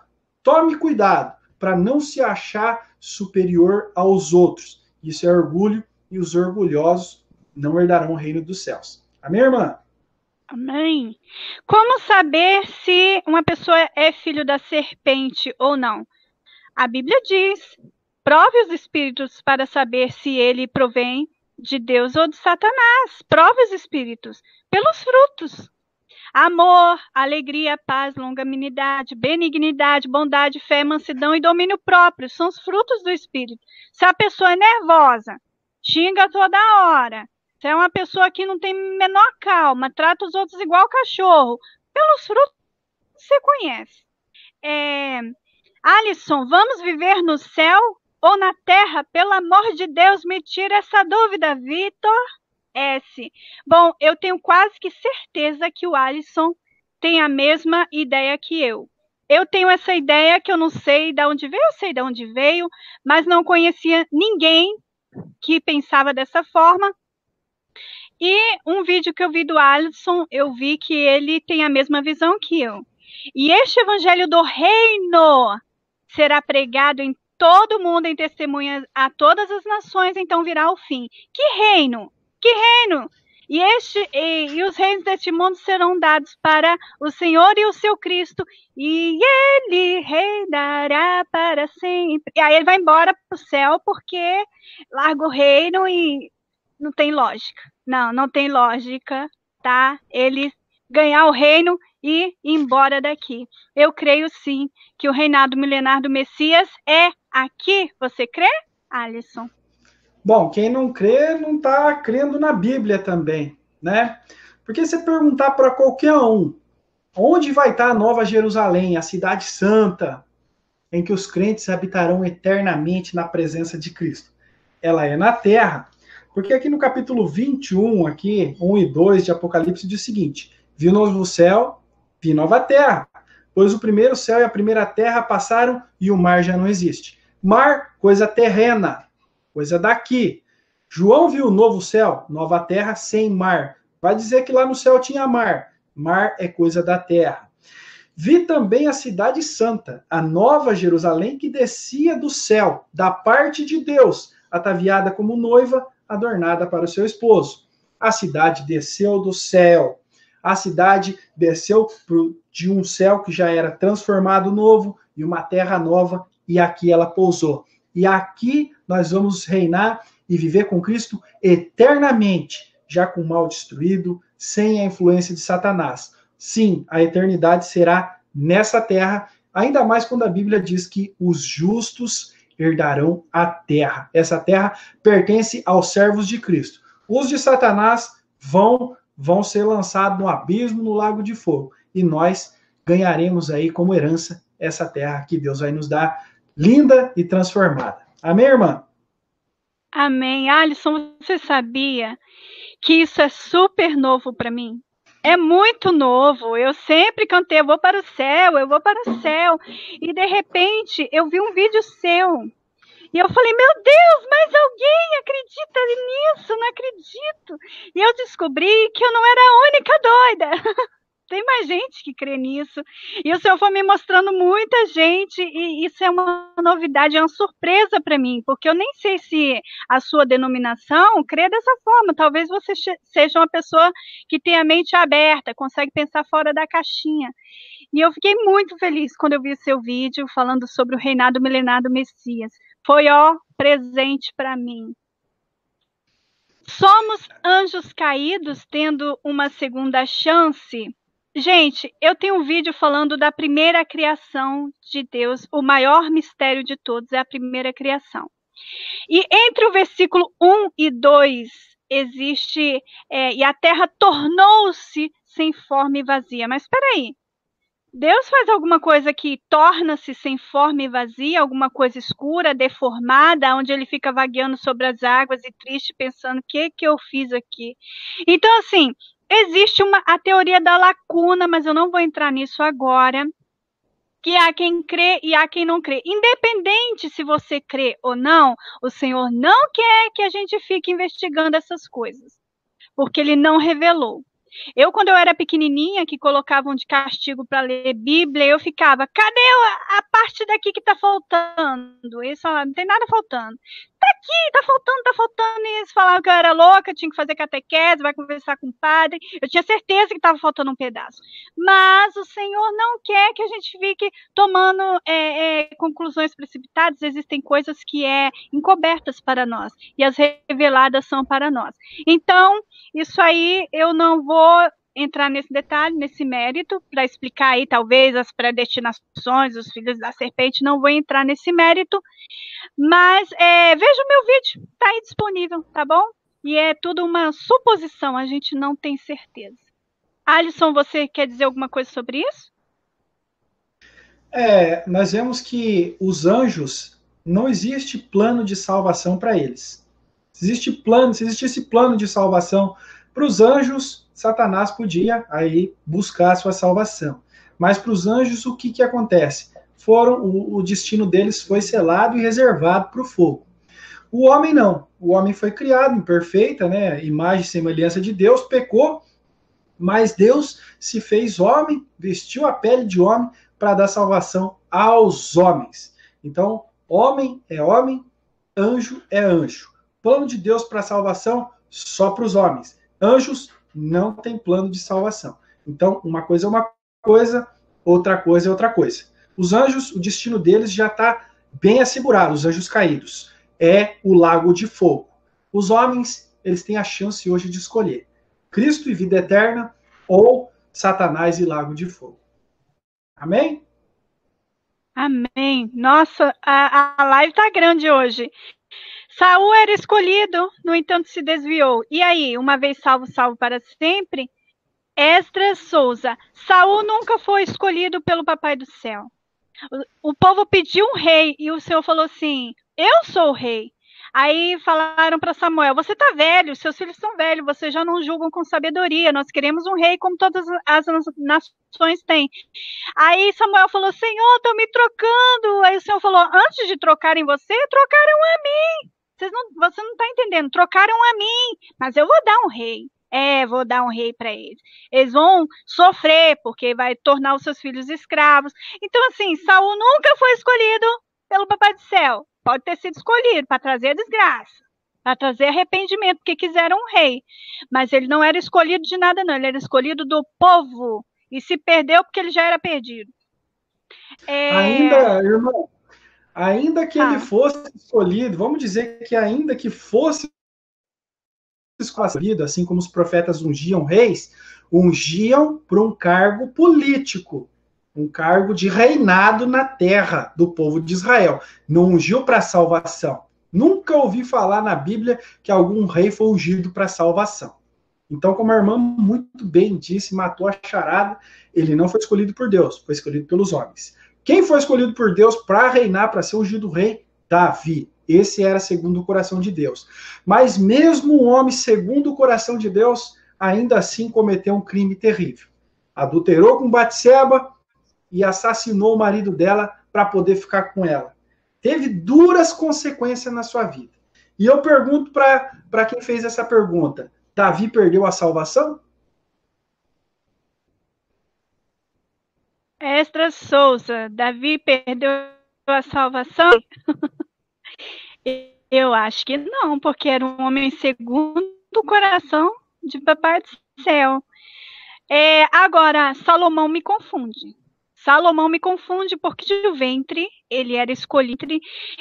tome cuidado para não se achar superior aos outros. Isso é orgulho e os orgulhosos não herdarão o reino dos céus. Amém, irmã? Amém. Como saber se uma pessoa é filho da serpente ou não? A Bíblia diz, prove os espíritos para saber se ele provém de Deus ou de Satanás. Prove os espíritos pelos frutos. Amor, alegria, paz, longanimidade, benignidade, bondade, fé, mansidão e domínio próprio. São os frutos do Espírito. Se a pessoa é nervosa, xinga toda hora. Se é uma pessoa que não tem menor calma, trata os outros igual cachorro. Pelos frutos você conhece. Alisson, vamos viver no céu ou na terra? Pelo amor de Deus, me tira essa dúvida, Vitor. Bom, eu tenho quase que certeza que o Alisson tem a mesma ideia que eu. Eu tenho essa ideia que eu não sei de onde veio, eu sei de onde veio, mas não conhecia ninguém que pensava dessa forma. E um vídeo que eu vi do Alisson, eu vi que ele tem a mesma visão que eu. E este evangelho do reino será pregado em todo o mundo em testemunha a todas as nações, então virá o fim. Que reino? Que reino? E os reinos deste mundo serão dados para o Senhor e o seu Cristo, e ele reinará para sempre. E aí ele vai embora para o céu, porque larga o reino e não tem lógica. Não tem lógica, tá? Ele ganhar o reino e ir embora daqui. Eu creio sim que o reinado milenar do Messias é aqui. Você crê, Alisson? Bom, quem não crê não está crendo na Bíblia também, né? Porque se perguntar para qualquer um, onde vai estar a Nova Jerusalém, a cidade santa, em que os crentes habitarão eternamente na presença de Cristo? Ela é na terra. Porque aqui no capítulo 21, aqui, 1 e 2 de Apocalipse, diz o seguinte: vi o novo céu, vi nova terra, pois o primeiro céu e a primeira terra passaram e o mar já não existe. Mar, coisa terrena, coisa daqui. João viu o novo céu, nova terra, sem mar. Vai dizer que lá no céu tinha mar. Mar é coisa da terra. Vi também a cidade santa, a nova Jerusalém, que descia do céu, da parte de Deus, ataviada como noiva, adornada para o seu esposo. A cidade desceu do céu. A cidade desceu de um céu que já era transformado novo, e uma terra nova, e aqui ela pousou. E aqui nós vamos reinar e viver com Cristo eternamente, já com o mal destruído, sem a influência de Satanás. Sim, a eternidade será nessa terra, ainda mais quando a Bíblia diz que os justos herdarão a terra. Essa terra pertence aos servos de Cristo. Os de Satanás vão ser lançados no abismo, no lago de fogo. E nós ganharemos aí como herança essa terra que Deus vai nos dar, linda e transformada. Amém, irmã? Amém. Alisson, você sabia que isso é super novo para mim? É muito novo. Eu sempre cantei, eu vou para o céu, eu vou para o céu. E de repente eu vi um vídeo seu. E eu falei, meu Deus, mas alguém acredita nisso? Não acredito. E eu descobri que eu não era a única doida. Tem mais gente que crê nisso. E o Senhor foi me mostrando muita gente, e isso é uma novidade, é uma surpresa para mim, porque eu nem sei se a sua denominação crê dessa forma. Talvez você seja uma pessoa que tem a mente aberta, consegue pensar fora da caixinha. E eu fiquei muito feliz quando eu vi o seu vídeo falando sobre o reinado milenar do Messias. Foi, presente para mim. Somos anjos caídos tendo uma segunda chance? Gente, eu tenho um vídeo falando da primeira criação de Deus. O maior mistério de todos é a primeira criação. E entre o versículo 1 e 2 existe, e a terra tornou-se sem forma e vazia. Mas espera aí. Deus faz alguma coisa que torna-se sem forma e vazia, alguma coisa escura, deformada, onde ele fica vagueando sobre as águas e triste, pensando, o que eu fiz aqui? Então, assim, existe a teoria da lacuna, mas eu não vou entrar nisso agora, que há quem crê e há quem não crê. Independente se você crê ou não, o Senhor não quer que a gente fique investigando essas coisas, porque ele não revelou. Quando eu era pequenininha, que colocavam de castigo para ler Bíblia, eu ficava, cadê a parte daqui que está faltando? Eles falavam, não tem nada faltando. Tá aqui, tá faltando. E eles falavam que eu era louca, tinha que fazer catequese, vai conversar com o padre. Eu tinha certeza que estava faltando um pedaço. Mas o Senhor não quer que a gente fique tomando conclusões precipitadas. Existem coisas que encobertas para nós, e as reveladas são para nós. Então, isso aí eu não vou entrar nesse detalhe, nesse mérito, para explicar aí talvez as predestinações, os filhos da serpente, não vou entrar nesse mérito, mas veja o meu vídeo, está aí disponível, tá bom? E é tudo uma suposição, a gente não tem certeza. Alisson, você quer dizer alguma coisa sobre isso? Nós vemos que os anjos, não existe plano de salvação para eles. Se existisse plano de salvação para os anjos, Satanás podia aí buscar a sua salvação. Mas para os anjos, o que acontece? O destino deles foi selado e reservado para o fogo. O homem não. O homem foi criado em perfeita, imagem e semelhança de Deus, pecou, mas Deus se fez homem, vestiu a pele de homem para dar salvação aos homens. Então, homem é homem, anjo é anjo. Plano de Deus para a salvação só para os homens. Anjos não tem plano de salvação. Então, uma coisa é uma coisa, outra coisa é outra coisa. Os anjos, o destino deles já está bem assegurado, os anjos caídos. É o lago de fogo. Os homens, eles têm a chance hoje de escolher Cristo e vida eterna ou Satanás e lago de fogo. Amém? Amém. Nossa, a live tá grande hoje. Saul era escolhido, no entanto se desviou. E aí, uma vez salvo, salvo para sempre? Esdras Souza. Saul nunca foi escolhido pelo Papai do Céu. O povo pediu um rei e o Senhor falou assim: eu sou o rei. Aí falaram para Samuel: você está velho, seus filhos são velhos, vocês já não julgam com sabedoria, nós queremos um rei como todas as nações têm. Aí Samuel falou: Senhor, estão me trocando. Aí o Senhor falou: antes de trocarem você, trocaram a mim. Você não está entendendo, trocaram a mim, mas eu vou dar um rei. Vou dar um rei para eles. Eles vão sofrer, porque vai tornar os seus filhos escravos. Então, assim, Saul nunca foi escolhido pelo Papai do Céu. Pode ter sido escolhido para trazer a desgraça, para trazer arrependimento, porque quiseram um rei. Mas ele não era escolhido de nada, não. Ele era escolhido do povo. E se perdeu porque ele já era perdido. Ainda, irmão, ainda que ele fosse escolhido, vamos dizer que ainda que fosse escolhido, assim como os profetas ungiam reis, ungiam para um cargo político, um cargo de reinado na terra do povo de Israel. Não ungiu para salvação. Nunca ouvi falar na Bíblia que algum rei foi ungido para salvação. Então, como a irmã muito bem disse, matou a charada, ele não foi escolhido por Deus, foi escolhido pelos homens. Quem foi escolhido por Deus para reinar, para ser ungido rei? Davi. Esse era segundo o coração de Deus. Mas mesmo um homem segundo o coração de Deus, ainda assim cometeu um crime terrível. Adulterou com Batseba e assassinou o marido dela para poder ficar com ela. Teve duras consequências na sua vida. E eu pergunto para quem fez essa pergunta: Davi perdeu a salvação? Esdras Souza, Davi perdeu a salvação? Eu acho que não, porque era um homem segundo o coração de Papai do Céu. Agora, Salomão me confunde. Salomão me confunde porque de ventre ele era escolhido,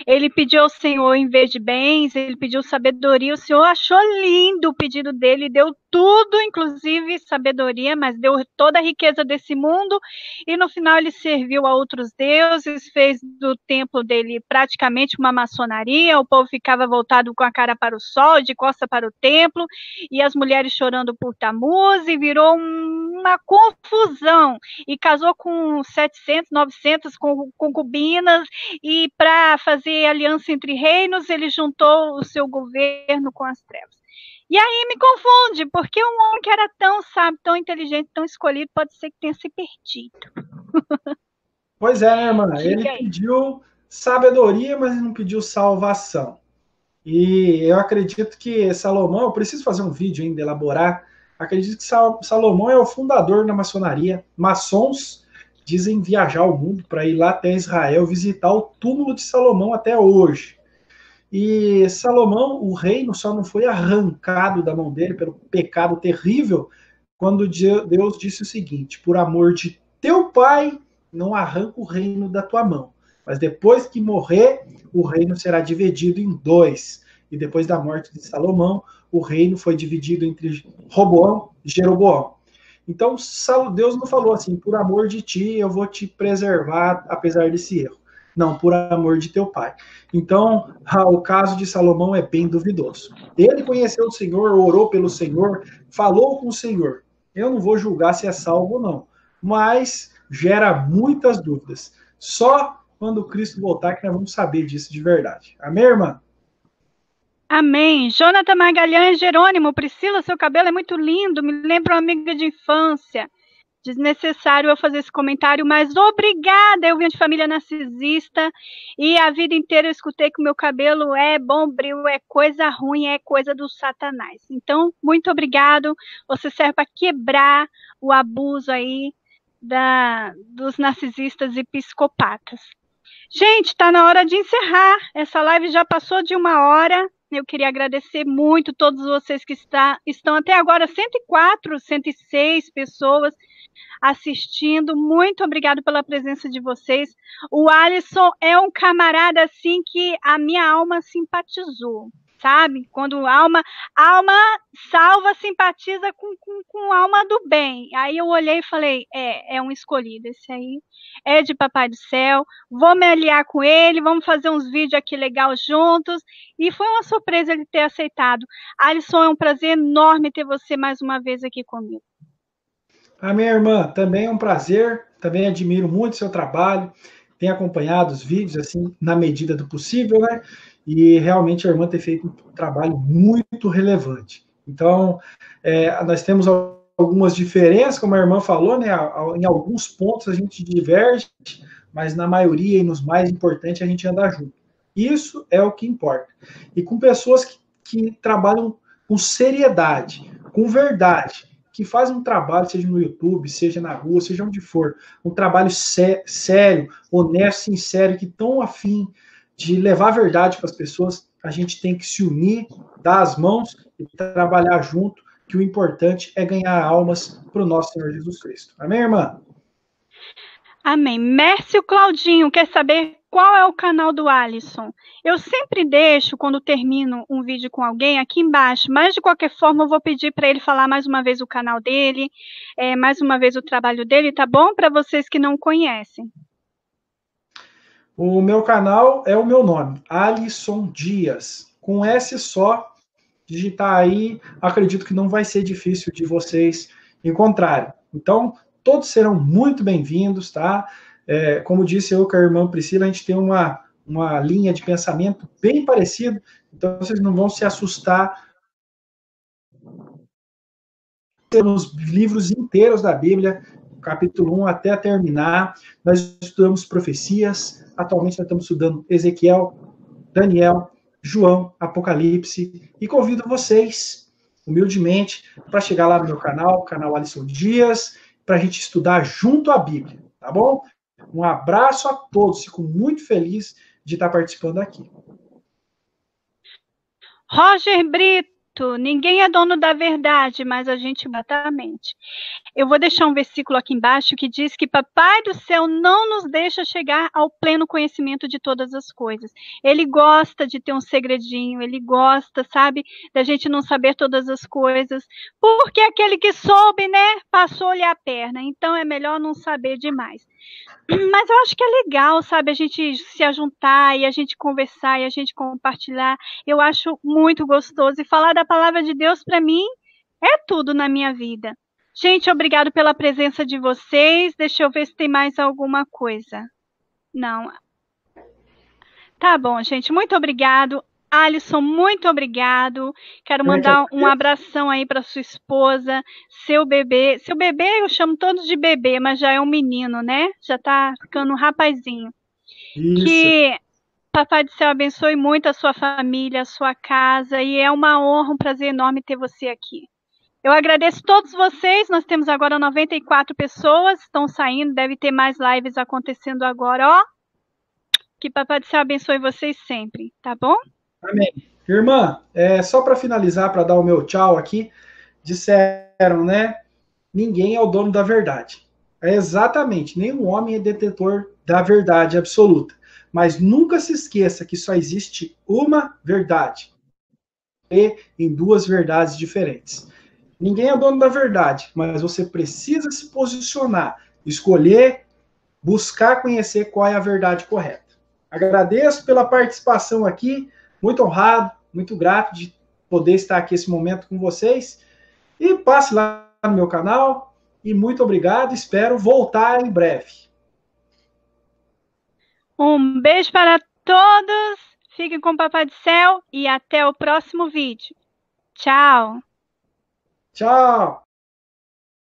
ele pediu ao Senhor em vez de bens, ele pediu sabedoria, o Senhor achou lindo o pedido dele, deu tudo, inclusive sabedoria, mas deu toda a riqueza desse mundo, e no final ele serviu a outros deuses, fez do templo dele praticamente uma maçonaria, o povo ficava voltado com a cara para o sol, de costa para o templo, e as mulheres chorando por Tamuz, e virou uma confusão, e casou com 700, 900 concubinas, e para fazer aliança entre reinos, ele juntou o seu governo com as trevas. E aí me confunde, porque um homem que era tão sábio, tão inteligente, tão escolhido, pode ser que tenha se perdido. Pois é, né, irmã? Ele pediu sabedoria, mas não pediu salvação. E eu acredito que Salomão, eu preciso fazer um vídeo ainda, elaborar. Acredito que Salomão é o fundador da maçonaria. Maçons dizem viajar o mundo para ir lá até Israel, visitar o túmulo de Salomão até hoje. E Salomão, o reino, só não foi arrancado da mão dele pelo pecado terrível, quando Deus disse o seguinte: por amor de teu pai, não arranca o reino da tua mão. Mas depois que morrer, o reino será dividido em dois. E depois da morte de Salomão, o reino foi dividido entre Roboão e Jeroboão. Então, Deus não falou assim: por amor de ti, eu vou te preservar, apesar desse erro. Não, por amor de teu pai. Então, o caso de Salomão é bem duvidoso. Ele conheceu o Senhor, orou pelo Senhor, falou com o Senhor. Eu não vou julgar se é salvo ou não, mas gera muitas dúvidas. Só quando Cristo voltar que nós vamos saber disso de verdade. Amém, irmã? Amém. Jonathan Magalhães, Jerônimo, Priscila, seu cabelo é muito lindo, me lembra uma amiga de infância. Desnecessário eu fazer esse comentário, mas obrigada, eu vim de família narcisista e a vida inteira eu escutei que o meu cabelo é bombril, é coisa ruim, é coisa do Satanás. Então, muito obrigado, você serve para quebrar o abuso aí dos narcisistas e psicopatas. Gente, está na hora de encerrar. Essa live já passou de 1 hora. Eu queria agradecer muito todos vocês que estão até agora, 104, 106 pessoas assistindo. Muito obrigado pela presença de vocês. O Alisson é um camarada assim que a minha alma simpatizou, sabe? Quando alma salva simpatiza com alma do bem. Aí eu olhei e falei, é um escolhido. Esse aí é de Papai do Céu. Vou me aliar com ele, vamos fazer uns vídeos aqui legal juntos. E foi uma surpresa ele ter aceitado. Alisson, é um prazer enorme ter você mais uma vez aqui comigo. A minha irmã, também é um prazer, também admiro muito o seu trabalho, tenho acompanhado os vídeos, assim, na medida do possível, né? E realmente a irmã tem feito um trabalho muito relevante. Então, nós temos algumas diferenças, como a irmã falou, né? Em alguns pontos a gente diverge, mas na maioria e nos mais importantes a gente anda junto. Isso é o que importa. E com pessoas que trabalham com seriedade, com verdade, que fazem um trabalho, seja no YouTube, seja na rua, seja onde for, um trabalho sério, honesto, sincero, que estão afim de levar a verdade para as pessoas, a gente tem que se unir, dar as mãos e trabalhar junto, que o importante é ganhar almas para o nosso Senhor Jesus Cristo. Amém, irmã? Amém. Mércio Claudinho quer saber qual é o canal do Alisson. Eu sempre deixo, quando termino um vídeo com alguém, aqui embaixo, mas de qualquer forma eu vou pedir para ele falar mais uma vez o canal dele, mais uma vez o trabalho dele, tá bom? Para vocês que não conhecem. O meu canal é o meu nome, Alisson Dias, com S só. Digitar aí, acredito que não vai ser difícil de vocês encontrarem. Então, todos serão muito bem-vindos, tá? Como disse eu com a irmã Priscila, a gente tem uma linha de pensamento bem parecida, então vocês não vão se assustar. Temos livros inteiros da Bíblia, capítulo 1 até terminar. Nós estudamos profecias, atualmente nós estamos estudando Ezequiel, Daniel, João, Apocalipse, e convido vocês, humildemente, para chegar lá no meu canal, canal Alisson Dias, para a gente estudar junto a Bíblia, tá bom? Um abraço a todos, fico muito feliz de estar participando aqui. Roger Brito, ninguém é dono da verdade, mas a gente exatamente. Eu vou deixar um versículo aqui embaixo que diz que Papai do Céu não nos deixa chegar ao pleno conhecimento de todas as coisas. Ele gosta de ter um segredinho, ele gosta, sabe, da gente não saber todas as coisas, porque aquele que soube, né, passou-lhe a perna, então é melhor não saber demais. Mas eu acho que é legal, sabe, a gente se ajuntar e a gente conversar e a gente compartilhar. Eu acho muito gostoso. E falar da palavra de Deus, para mim, é tudo na minha vida. Gente, obrigado pela presença de vocês. Deixa eu ver se tem mais alguma coisa. Não. Tá bom, gente. Muito obrigado. Alisson, muito obrigado. Quero mandar um abração aí para sua esposa, seu bebê. Seu bebê eu chamo todos de bebê, mas já é um menino, né? Já tá ficando um rapazinho. Isso. Que Papai do Céu abençoe muito a sua família, a sua casa. E é uma honra, um prazer enorme ter você aqui. Eu agradeço todos vocês. Nós temos agora 94 pessoas. Estão saindo, deve ter mais lives acontecendo agora, ó. Que Papai do Céu abençoe vocês sempre, tá bom? Amém. Irmã, só para finalizar, para dar o meu tchau aqui, disseram, né? Ninguém é o dono da verdade. Exatamente, nenhum homem é detentor da verdade absoluta. Mas nunca se esqueça que só existe uma verdade e em duas verdades diferentes. Ninguém é dono da verdade, mas você precisa se posicionar, escolher, buscar conhecer qual é a verdade correta. Agradeço pela participação aqui. Muito honrado, muito grato de poder estar aqui esse momento com vocês. E passe lá no meu canal. E muito obrigado. Espero voltar em breve. Um beijo para todos. Fiquem com o Papai do Céu e até o próximo vídeo. Tchau. Tchau.